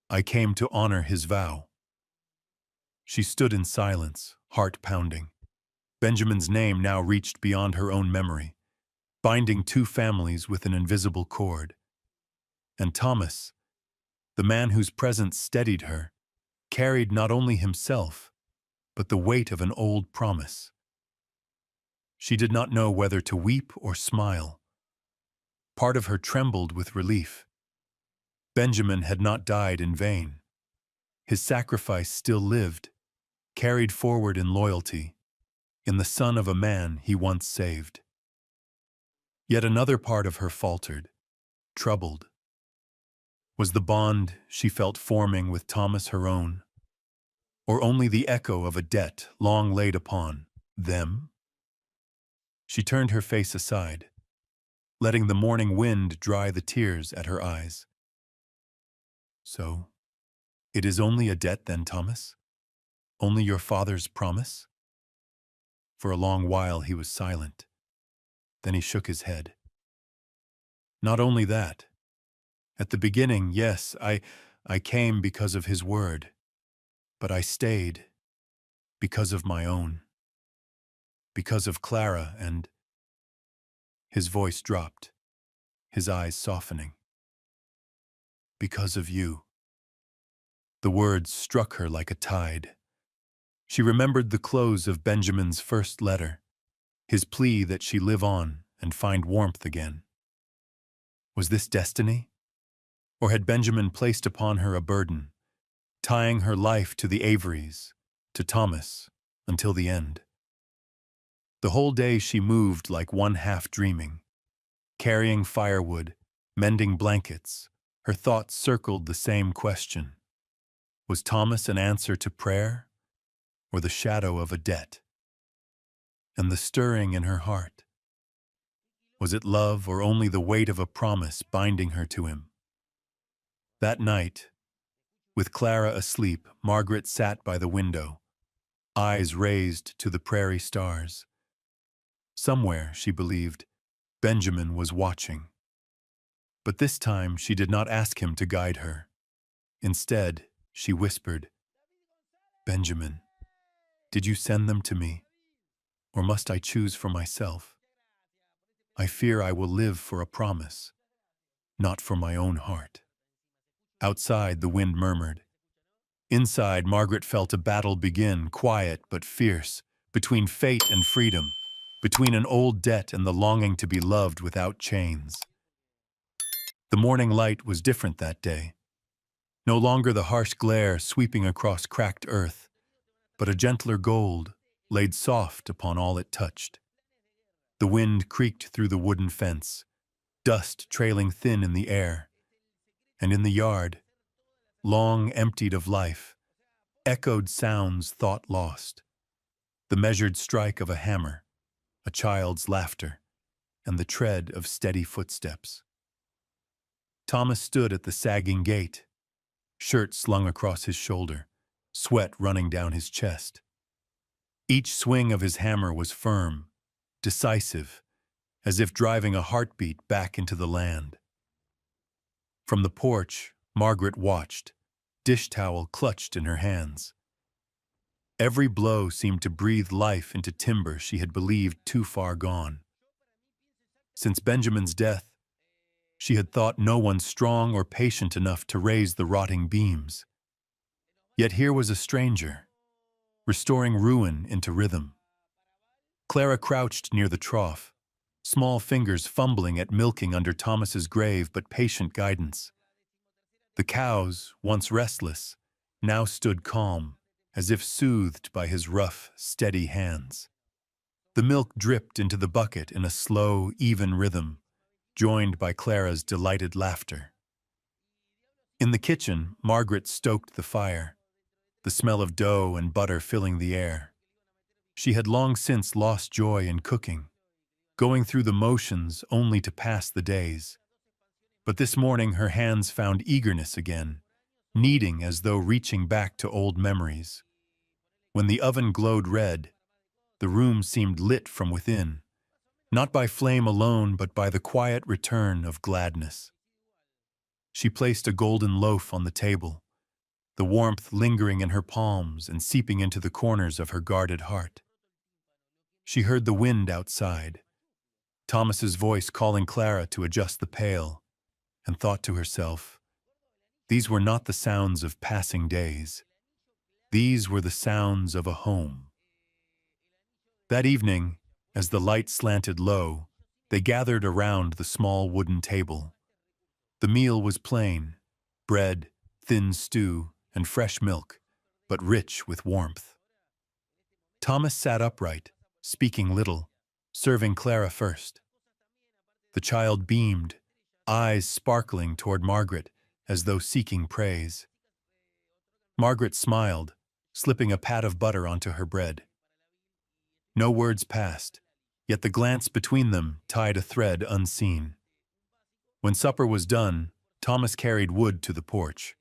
I came to honor his vow. She stood in silence, heart pounding. Benjamin's name now reached beyond her own memory, binding two families with an invisible cord. And Thomas, the man whose presence steadied her, carried not only himself, but the weight of an old promise. She did not know whether to weep or smile. Part of her trembled with relief. Benjamin had not died in vain. His sacrifice still lived, carried forward in loyalty, in the son of a man he once saved. Yet another part of her faltered, troubled. Was the bond she felt forming with Thomas her own, or only the echo of a debt long laid upon them? She turned her face aside, letting the morning wind dry the tears at her eyes. So, it is only a debt then, Thomas? Only your father's promise? For a long while he was silent. Then he shook his head. Not only that. At the beginning, yes, I came because of his word. But I stayed because of my own. Because of Clara and... His voice dropped, his eyes softening. Because of you. The words struck her like a tide. She remembered the close of Benjamin's first letter, his plea that she live on and find warmth again. Was this destiny? Or had Benjamin placed upon her a burden, tying her life to the Averys, to Thomas, until the end? The whole day she moved like one half dreaming, carrying firewood, mending blankets. Her thoughts circled the same question. Was Thomas an answer to prayer, or the shadow of a debt? And the stirring in her heart, was it love or only the weight of a promise binding her to him? That night, with Clara asleep, Margaret sat by the window, eyes raised to the prairie stars. Somewhere, she believed, Benjamin was watching. But this time she did not ask him to guide her. Instead, she whispered, Benjamin, did you send them to me, or must I choose for myself? I fear I will live for a promise, not for my own heart. Outside, the wind murmured. Inside, Margaret felt a battle begin, quiet but fierce, between fate and freedom, between an old debt and the longing to be loved without chains. The morning light was different that day. No longer the harsh glare sweeping across cracked earth, but a gentler gold laid soft upon all it touched. The wind creaked through the wooden fence, dust trailing thin in the air. And in the yard, long emptied of life, echoed sounds thought lost. The measured strike of a hammer, a child's laughter, and the tread of steady footsteps. Thomas stood at the sagging gate, shirt slung across his shoulder, sweat running down his chest. Each swing of his hammer was firm, decisive, as if driving a heartbeat back into the land. From the porch, Margaret watched, dish towel clutched in her hands. Every blow seemed to breathe life into timber she had believed too far gone. Since Benjamin's death, she had thought no one strong or patient enough to raise the rotting beams. Yet here was a stranger, restoring ruin into rhythm. Clara crouched near the trough, small fingers fumbling at milking under Thomas's grave but patient guidance. The cows, once restless, now stood calm, as if soothed by his rough, steady hands. The milk dripped into the bucket in a slow, even rhythm, joined by Clara's delighted laughter. In the kitchen, Margaret stoked the fire, the smell of dough and butter filling the air. She had long since lost joy in cooking, going through the motions only to pass the days. But this morning her hands found eagerness again, kneading as though reaching back to old memories. When the oven glowed red, the room seemed lit from within, not by flame alone but by the quiet return of gladness. She placed a golden loaf on the table, the warmth lingering in her palms and seeping into the corners of her guarded heart. She heard the wind outside, Thomas's voice calling Clara to adjust the pail, and thought to herself, these were not the sounds of passing days. These were the sounds of a home. That evening, as the light slanted low, they gathered around the small wooden table. The meal was plain, bread, thin stew, and fresh milk, but rich with warmth. Thomas sat upright, speaking little, serving Clara first. The child beamed, eyes sparkling toward Margaret as though seeking praise. Margaret smiled, slipping a pat of butter onto her bread. No words passed, yet the glance between them tied a thread unseen. When supper was done, Thomas carried wood to the porch.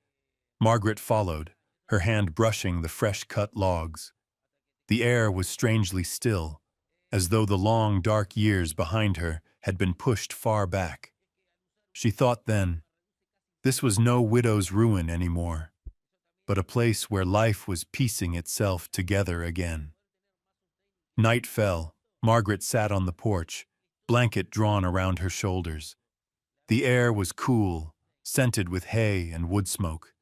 Margaret followed, her hand brushing the fresh-cut logs. The air was strangely still, as though the long, dark years behind her had been pushed far back. She thought then, this was no widow's ruin anymore, but a place where life was piecing itself together again. Night fell. Margaret sat on the porch, blanket drawn around her shoulders. The air was cool, scented with hay and wood smoke.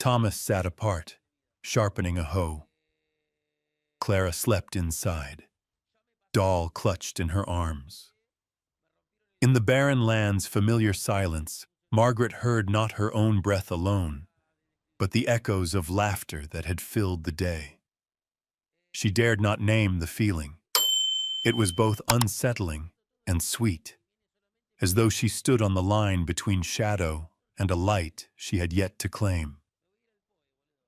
Thomas sat apart, sharpening a hoe. Clara slept inside, doll clutched in her arms. In the barren land's familiar silence, Margaret heard not her own breath alone, but the echoes of laughter that had filled the day. She dared not name the feeling. It was both unsettling and sweet, as though she stood on the line between shadow and a light she had yet to claim.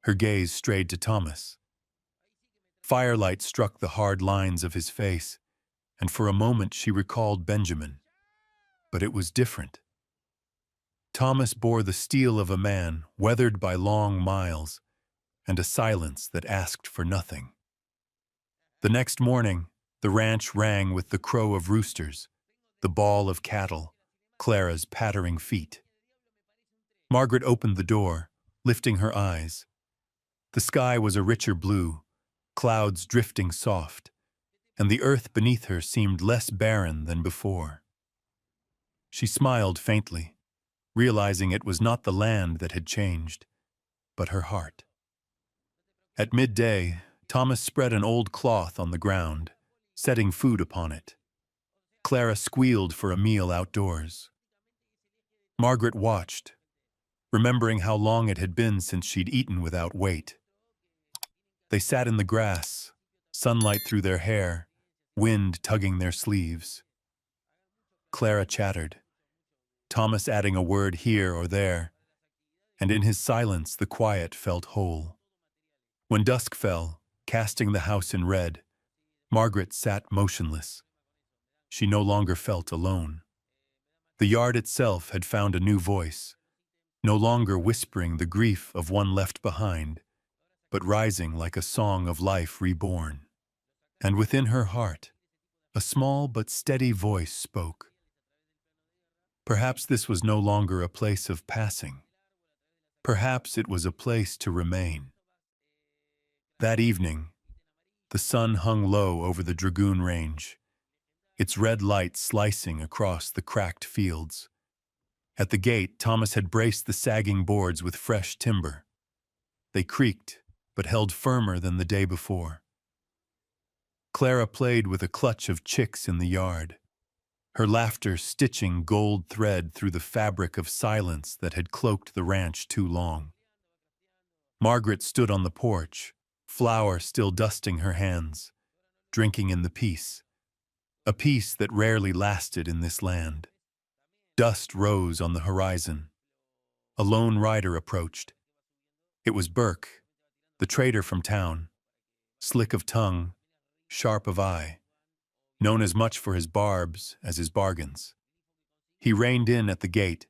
Her gaze strayed to Thomas. Firelight struck the hard lines of his face, and for a moment she recalled Benjamin. But it was different. Thomas bore the steel of a man weathered by long miles, and a silence that asked for nothing. The next morning, the ranch rang with the crow of roosters, the bawl of cattle, Clara's pattering feet. Margaret opened the door, lifting her eyes. The sky was a richer blue, clouds drifting soft, and the earth beneath her seemed less barren than before. She smiled faintly, realizing it was not the land that had changed, but her heart. At midday, Thomas spread an old cloth on the ground, setting food upon it. Clara squealed for a meal outdoors. Margaret watched, remembering how long it had been since she'd eaten without weight. They sat in the grass, sunlight through their hair, wind tugging their sleeves. Clara chattered, Thomas adding a word here or there, and in his silence the quiet felt whole. When dusk fell, casting the house in red, Margaret sat motionless. She no longer felt alone. The yard itself had found a new voice, no longer whispering the grief of one left behind, but rising like a song of life reborn. And within her heart, a small but steady voice spoke. Perhaps this was no longer a place of passing. Perhaps it was a place to remain. That evening, the sun hung low over the Dragoon Range, its red light slicing across the cracked fields. At the gate, Thomas had braced the sagging boards with fresh timber. They creaked, but held firmer than the day before. Clara played with a clutch of chicks in the yard, her laughter stitching gold thread through the fabric of silence that had cloaked the ranch too long. Margaret stood on the porch, flour still dusting her hands, drinking in the peace, a peace that rarely lasted in this land. Dust rose on the horizon. A lone rider approached. It was Burke, the trader from town, slick of tongue, sharp of eye, known as much for his barbs as his bargains. He reined in at the gate,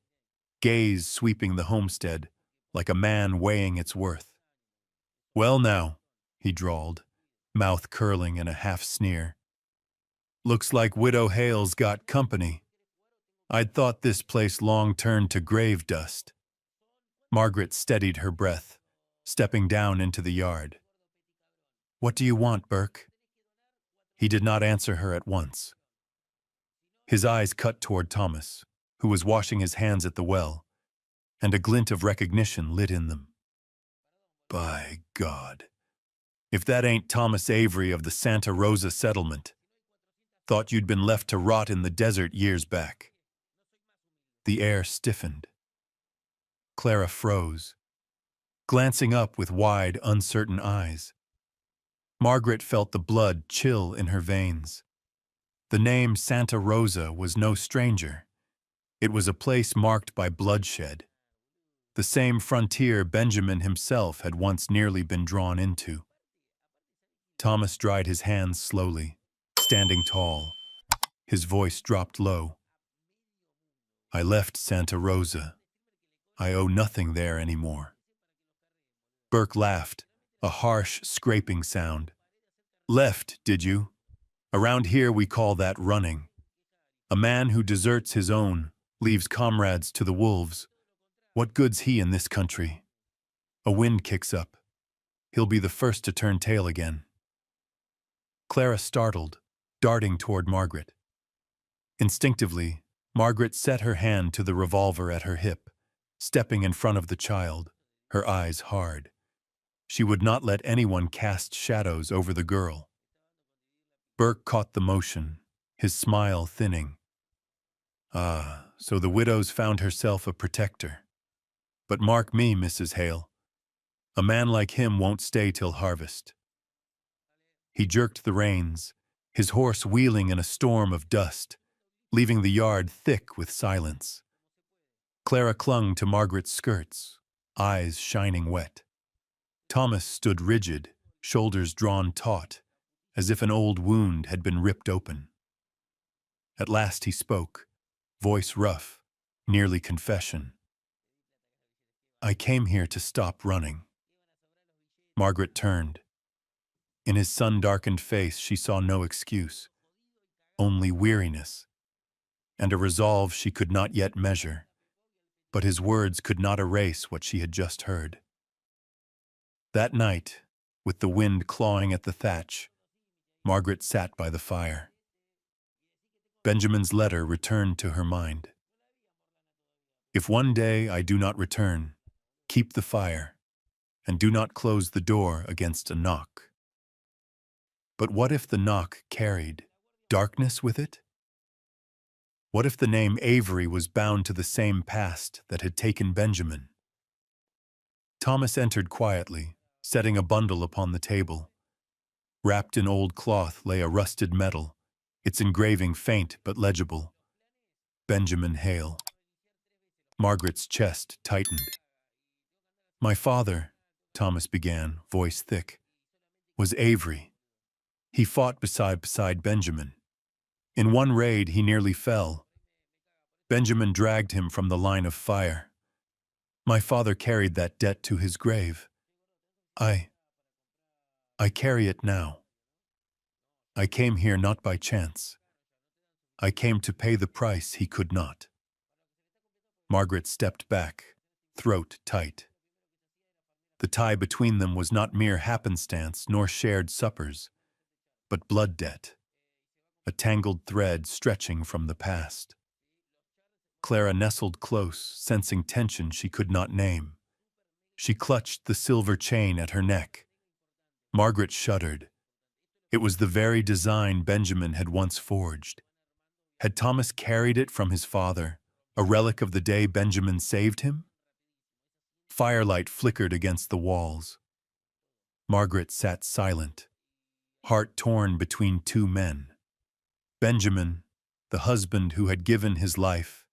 gaze sweeping the homestead like a man weighing its worth. "Well now," he drawled, mouth curling in a half-sneer. "Looks like Widow Hale's got company. I'd thought this place long turned to grave dust." Margaret steadied her breath, stepping down into the yard. "What do you want, Burke?" He did not answer her at once. His eyes cut toward Thomas, who was washing his hands at the well, and a glint of recognition lit in them. "By God, if that ain't Thomas Avery of the Santa Rosa settlement. Thought you'd been left to rot in the desert years back." The air stiffened. Clara froze, glancing up with wide, uncertain eyes. Margaret felt the blood chill in her veins. The name Santa Rosa was no stranger. It was a place marked by bloodshed. The same frontier Benjamin himself had once nearly been drawn into. Thomas dried his hands slowly, standing tall. His voice dropped low. "I left Santa Rosa. I owe nothing there anymore." Burke laughed, a harsh, scraping sound. "Left, did you? Around here we call that running. A man who deserts his own, leaves comrades to the wolves. What good's he in this country? A wind kicks up. He'll be the first to turn tail again." Clara startled, darting toward Margaret. Instinctively, Margaret set her hand to the revolver at her hip, stepping in front of the child, her eyes hard. She would not let anyone cast shadows over the girl. Burke caught the motion, his smile thinning. "Ah, so the widow's found herself a protector. But mark me, Mrs. Hale. A man like him won't stay till harvest." He jerked the reins, his horse wheeling in a storm of dust, leaving the yard thick with silence. Clara clung to Margaret's skirts, eyes shining wet. Thomas stood rigid, shoulders drawn taut, as if an old wound had been ripped open. At last he spoke, voice rough, nearly confession. "I came here to stop running." Margaret turned. In his sun-darkened face she saw no excuse, only weariness, and a resolve she could not yet measure. But his words could not erase what she had just heard. That night, with the wind clawing at the thatch, Margaret sat by the fire. Benjamin's letter returned to her mind. "If one day I do not return, keep the fire, and do not close the door against a knock." But what if the knock carried darkness with it? What if the name Avery was bound to the same past that had taken Benjamin? Thomas entered quietly, setting a bundle upon the table. Wrapped in old cloth lay a rusted medal, its engraving faint but legible. Benjamin Hale. Margaret's chest tightened. "My father," Thomas began, voice thick, "was Avery. He fought beside Benjamin. In one raid he nearly fell. Benjamin dragged him from the line of fire. My father carried that debt to his grave. I carry it now. I came here not by chance. I came to pay the price he could not." Margaret stepped back, throat tight. The tie between them was not mere happenstance nor shared suppers, but blood debt, a tangled thread stretching from the past. Clara nestled close, sensing tension she could not name. She clutched the silver chain at her neck. Margaret shuddered. It was the very design Benjamin had once forged. Had Thomas carried it from his father, a relic of the day Benjamin saved him? Firelight flickered against the walls. Margaret sat silent, heart torn between two men. Benjamin, the husband who had given his life,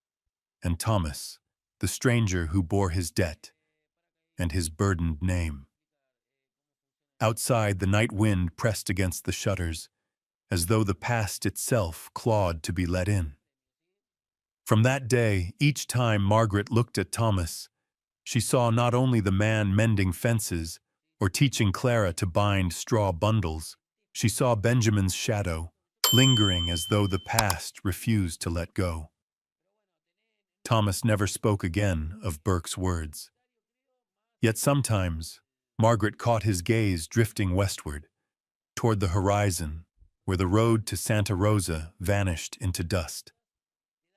and Thomas, the stranger who bore his debt and his burdened name. Outside, the night wind pressed against the shutters, as though the past itself clawed to be let in. From that day, each time Margaret looked at Thomas, she saw not only the man mending fences or teaching Clara to bind straw bundles, she saw Benjamin's shadow, lingering as though the past refused to let go. Thomas never spoke again of Burke's words. Yet sometimes, Margaret caught his gaze drifting westward, toward the horizon, where the road to Santa Rosa vanished into dust.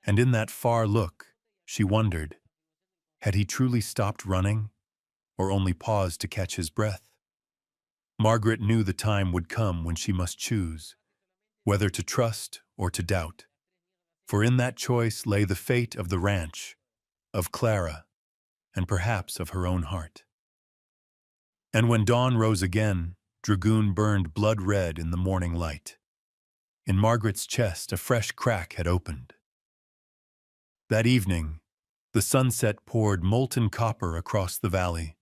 And in that far look, she wondered, had he truly stopped running, or only paused to catch his breath? Margaret knew the time would come when she must choose, whether to trust or to doubt. For in that choice lay the fate of the ranch, of Clara, and perhaps of her own heart. And when dawn rose again, Dragoon burned blood red in the morning light. In Margaret's chest, a fresh crack had opened. That evening, the sunset poured molten copper across the valley,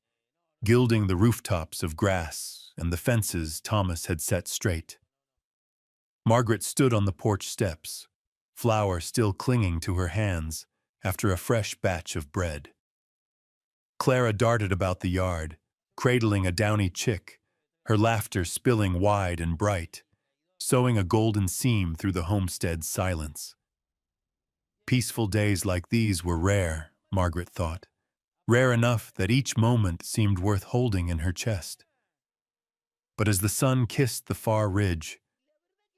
gilding the rooftops of grass and the fences Thomas had set straight. Margaret stood on the porch steps, flour still clinging to her hands after a fresh batch of bread. Clara darted about the yard, cradling a downy chick, her laughter spilling wide and bright, sewing a golden seam through the homestead's silence. Peaceful days like these were rare, Margaret thought, rare enough that each moment seemed worth holding in her chest. But as the sun kissed the far ridge,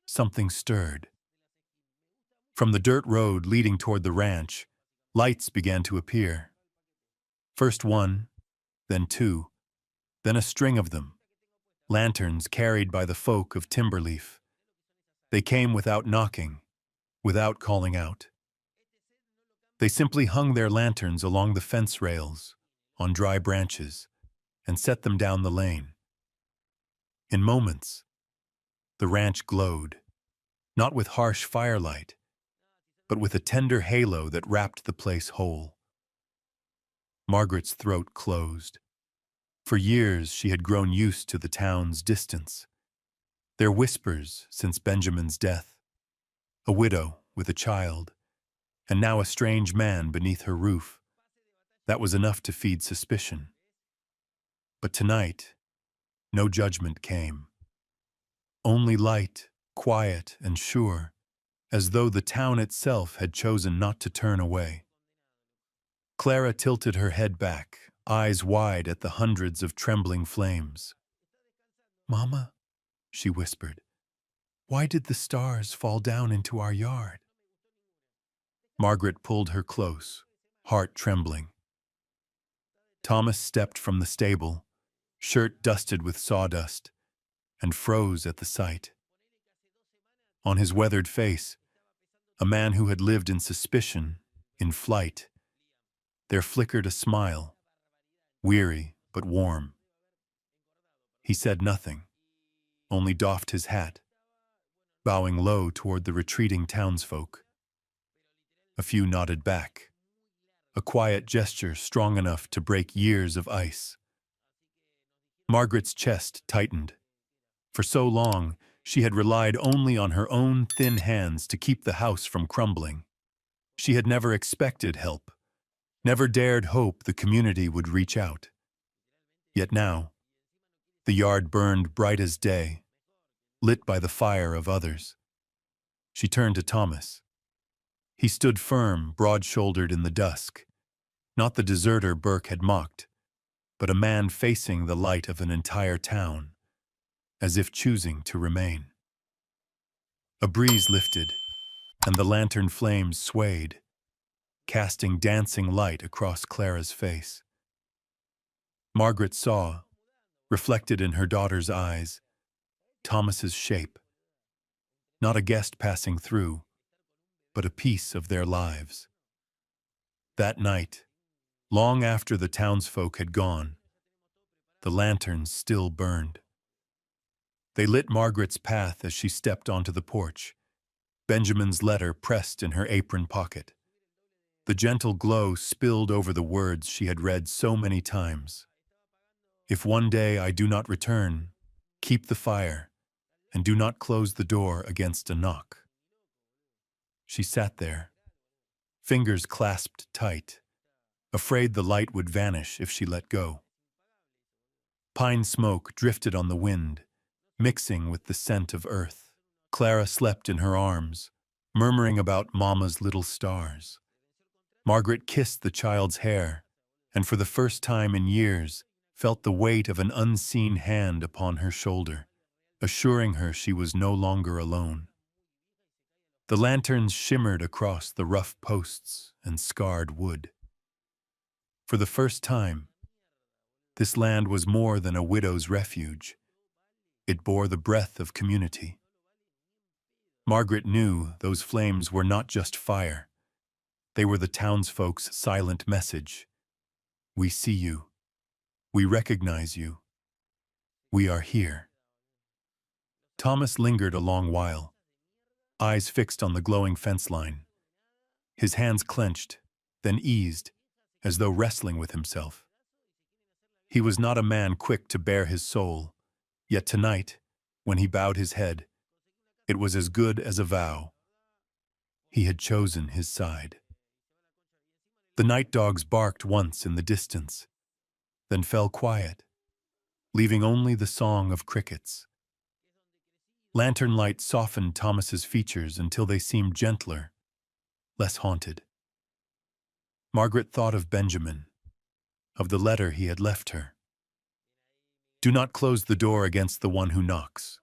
something stirred. From the dirt road leading toward the ranch, lights began to appear. First one, then two, then a string of them, lanterns carried by the folk of Timberleaf. They came without knocking, without calling out. They simply hung their lanterns along the fence rails, on dry branches, and set them down the lane. In moments, the ranch glowed, not with harsh firelight, but with a tender halo that wrapped the place whole. Margaret's throat closed. For years she had grown used to the town's distance, their whispers since Benjamin's death, a widow with a child, and now a strange man beneath her roof. That was enough to feed suspicion. But tonight, no judgment came. Only light, quiet and sure, as though the town itself had chosen not to turn away. Clara tilted her head back, eyes wide at the hundreds of trembling flames. "Mama," she whispered, "why did the stars fall down into our yard?" Margaret pulled her close, heart trembling. Thomas stepped from the stable, shirt dusted with sawdust, and froze at the sight. On his weathered face, a man who had lived in suspicion, in flight, there flickered a smile, weary but warm. He said nothing, only doffed his hat, bowing low toward the retreating townsfolk. A few nodded back, a quiet gesture strong enough to break years of ice. Margaret's chest tightened. For so long, she had relied only on her own thin hands to keep the house from crumbling. She had never expected help, never dared hope the community would reach out. Yet now, the yard burned bright as day, lit by the fire of others. She turned to Thomas. He stood firm, broad-shouldered in the dusk, not the deserter Burke had mocked, but a man facing the light of an entire town, as if choosing to remain. A breeze lifted, and the lantern flames swayed, casting dancing light across Clara's face. Margaret saw, reflected in her daughter's eyes, Thomas's shape, not a guest passing through, but a piece of their lives. That night, long after the townsfolk had gone, the lanterns still burned. They lit Margaret's path as she stepped onto the porch, Benjamin's letter pressed in her apron pocket. The gentle glow spilled over the words she had read so many times. "If one day I do not return, keep the fire, and do not close the door against a knock." She sat there, fingers clasped tight, afraid the light would vanish if she let go. Pine smoke drifted on the wind, mixing with the scent of earth. Clara slept in her arms, murmuring about Mama's little stars. Margaret kissed the child's hair, and for the first time in years felt the weight of an unseen hand upon her shoulder, assuring her she was no longer alone. The lanterns shimmered across the rough posts and scarred wood. For the first time, this land was more than a widow's refuge. It bore the breath of community. Margaret knew those flames were not just fire. They were the townsfolk's silent message. We see you. We recognize you. We are here. Thomas lingered a long while, eyes fixed on the glowing fence line. His hands clenched, then eased, as though wrestling with himself. He was not a man quick to bare his soul, yet tonight, when he bowed his head, it was as good as a vow. He had chosen his side. The night dogs barked once in the distance, then fell quiet, leaving only the song of crickets. Lantern light softened Thomas's features until they seemed gentler, less haunted. Margaret thought of Benjamin, of the letter he had left her. Do not close the door against the one who knocks.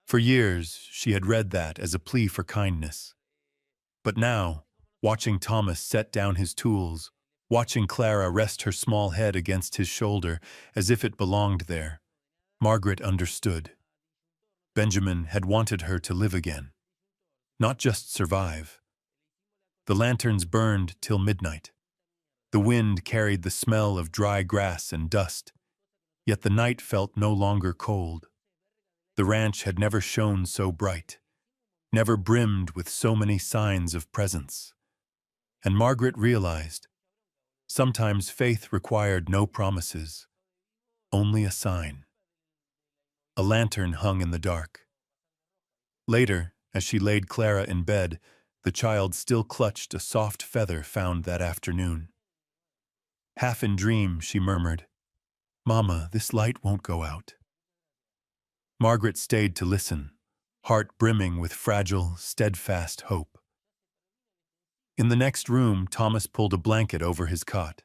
For years, she had read that as a plea for kindness. But now, watching Thomas set down his tools, watching Clara rest her small head against his shoulder as if it belonged there, Margaret understood. Benjamin had wanted her to live again, not just survive. The lanterns burned till midnight. The wind carried the smell of dry grass and dust, yet the night felt no longer cold. The ranch had never shone so bright, never brimmed with so many signs of presence. And Margaret realized, sometimes faith required no promises, only a sign. A lantern hung in the dark. Later, as she laid Clara in bed, the child still clutched a soft feather found that afternoon. Half in dream, she murmured, "Mama, this light won't go out." Margaret stayed to listen, heart brimming with fragile, steadfast hope. In the next room, Thomas pulled a blanket over his cot.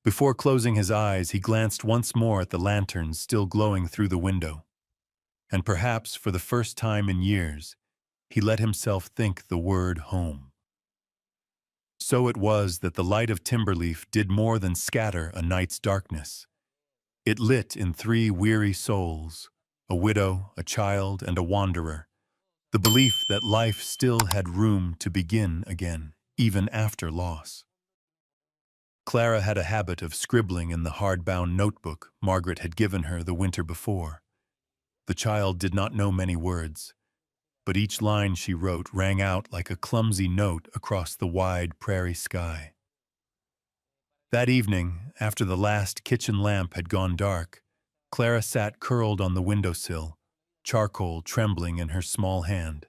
Before closing his eyes, he glanced once more at the lanterns still glowing through the window. And perhaps for the first time in years, he let himself think the word home. So it was that the light of Timberleaf did more than scatter a night's darkness. It lit in 3 weary souls, a widow, a child, and a wanderer, the belief that life still had room to begin again, even after loss. Clara had a habit of scribbling in the hardbound notebook Margaret had given her the winter before. The child did not know many words, but each line she wrote rang out like a clumsy note across the wide prairie sky. That evening, after the last kitchen lamp had gone dark, Clara sat curled on the windowsill, charcoal trembling in her small hand.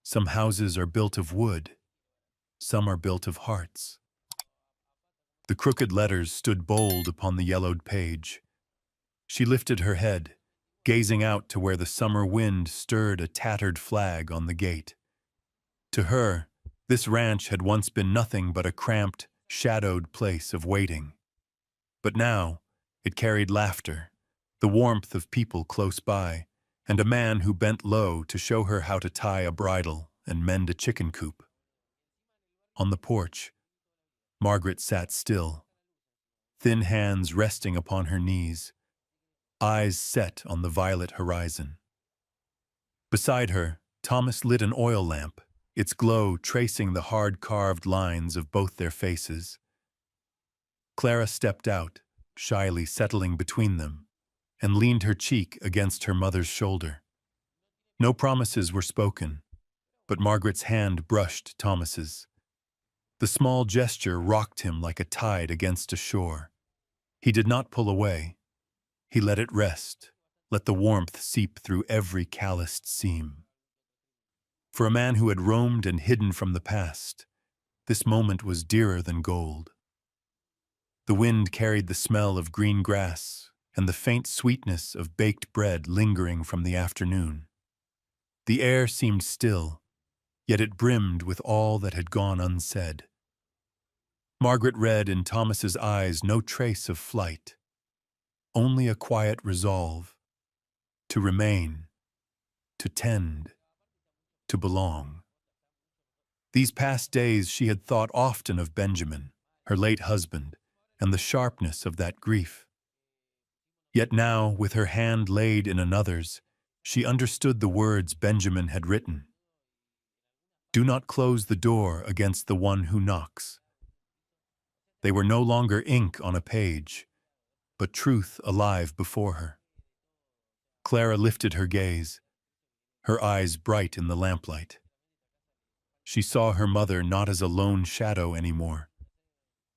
Some houses are built of wood, some are built of hearts. The crooked letters stood bold upon the yellowed page. She lifted her head, gazing out to where the summer wind stirred a tattered flag on the gate. To her, this ranch had once been nothing but a cramped, shadowed place of waiting. But now, it carried laughter, the warmth of people close by, and a man who bent low to show her how to tie a bridle and mend a chicken coop. On the porch, Margaret sat still, thin hands resting upon her knees, eyes set on the violet horizon. Beside her, Thomas lit an oil lamp, its glow tracing the hard-carved lines of both their faces. Clara stepped out, shyly settling between them, and leaned her cheek against her mother's shoulder. No promises were spoken, but Margaret's hand brushed Thomas's. The small gesture rocked him like a tide against a shore. He did not pull away. He let it rest, let the warmth seep through every calloused seam. For a man who had roamed and hidden from the past, this moment was dearer than gold. The wind carried the smell of green grass and the faint sweetness of baked bread lingering from the afternoon. The air seemed still, yet it brimmed with all that had gone unsaid. Margaret read in Thomas's eyes no trace of flight, only a quiet resolve to remain, to tend, to belong. These past days she had thought often of Benjamin, her late husband, and the sharpness of that grief. Yet now, with her hand laid in another's, she understood the words Benjamin had written. Do not close the door against the one who knocks. They were no longer ink on a page, but truth alive before her. Clara lifted her gaze, her eyes bright in the lamplight. She saw her mother not as a lone shadow anymore,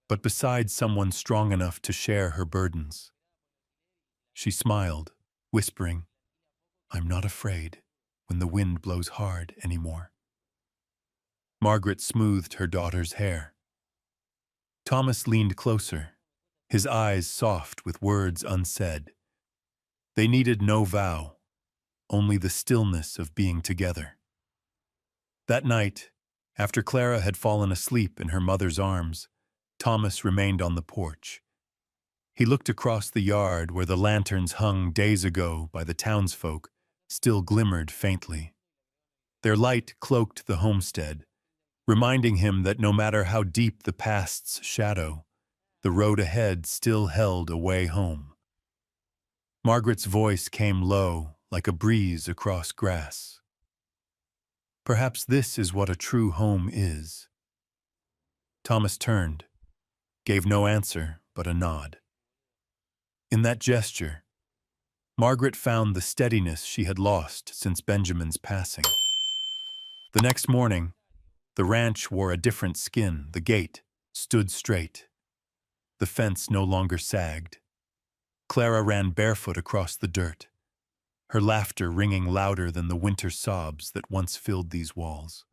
but beside someone strong enough to share her burdens. She smiled, whispering, I'm not afraid when the wind blows hard anymore. Margaret smoothed her daughter's hair. Thomas leaned closer, his eyes soft with words unsaid. They needed no vow, only the stillness of being together. That night, after Clara had fallen asleep in her mother's arms, Thomas remained on the porch. He looked across the yard where the lanterns hung days ago by the townsfolk still glimmered faintly. Their light cloaked the homestead, reminding him that no matter how deep the past's shadow, the road ahead still held a way home. Margaret's voice came low, like a breeze across grass. Perhaps this is what a true home is. Thomas turned, gave no answer but a nod. In that gesture, Margaret found the steadiness she had lost since Benjamin's passing. The next morning, the ranch wore a different skin. The gate stood straight. The fence no longer sagged. Clara ran barefoot across the dirt, her laughter ringing louder than the winter sobs that once filled these walls.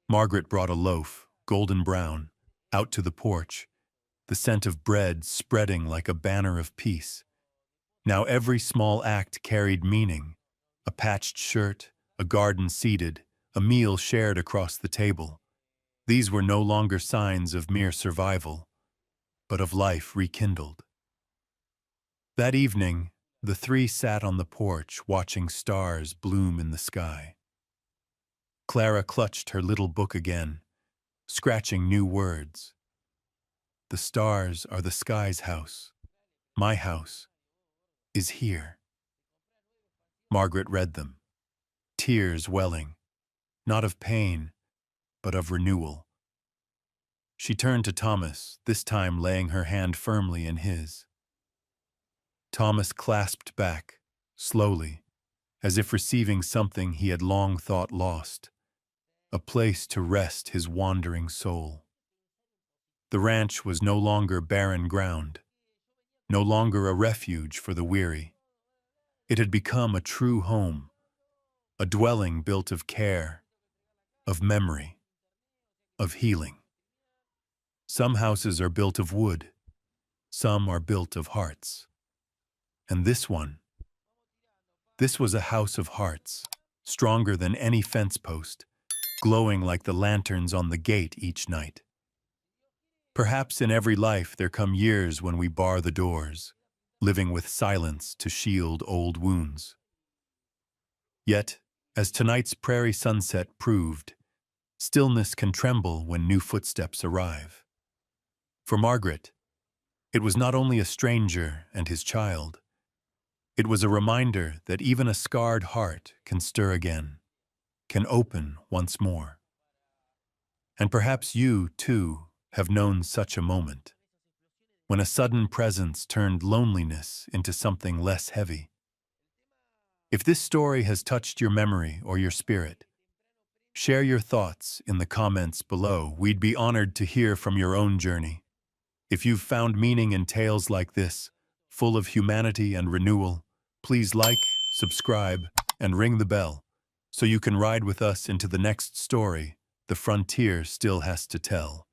Margaret brought a loaf, golden brown, out to the porch, the scent of bread spreading like a banner of peace. Now every small act carried meaning: a patched shirt, a garden seeded, a meal shared across the table. These were no longer signs of mere survival, but of life rekindled. That evening, the three sat on the porch watching stars bloom in the sky. Clara clutched her little book again, scratching new words. The stars are the sky's house. My house is here. Margaret read them, tears welling, not of pain, but of renewal. She turned to Thomas, this time laying her hand firmly in his. Thomas clasped back, slowly, as if receiving something he had long thought lost, a place to rest his wandering soul. The ranch was no longer barren ground, no longer a refuge for the weary. It had become a true home, a dwelling built of care, of memory, of healing. Some houses are built of wood, some are built of hearts. And this was a house of hearts, stronger than any fence post, glowing like the lanterns on the gate each night. Perhaps in every life there come years when we bar the doors, living with silence to shield old wounds. Yet, as tonight's prairie sunset proved, stillness can tremble when new footsteps arrive. For Margaret, it was not only a stranger and his child, it was a reminder that even a scarred heart can stir again, can open once more. And perhaps you, too, have known such a moment, when a sudden presence turned loneliness into something less heavy. If this story has touched your memory or your spirit, share your thoughts in the comments below. We'd be honored to hear from your own journey. If you've found meaning in tales like this, full of humanity and renewal, please like, subscribe, and ring the bell. so you can ride with us into the next story the frontier still has to tell.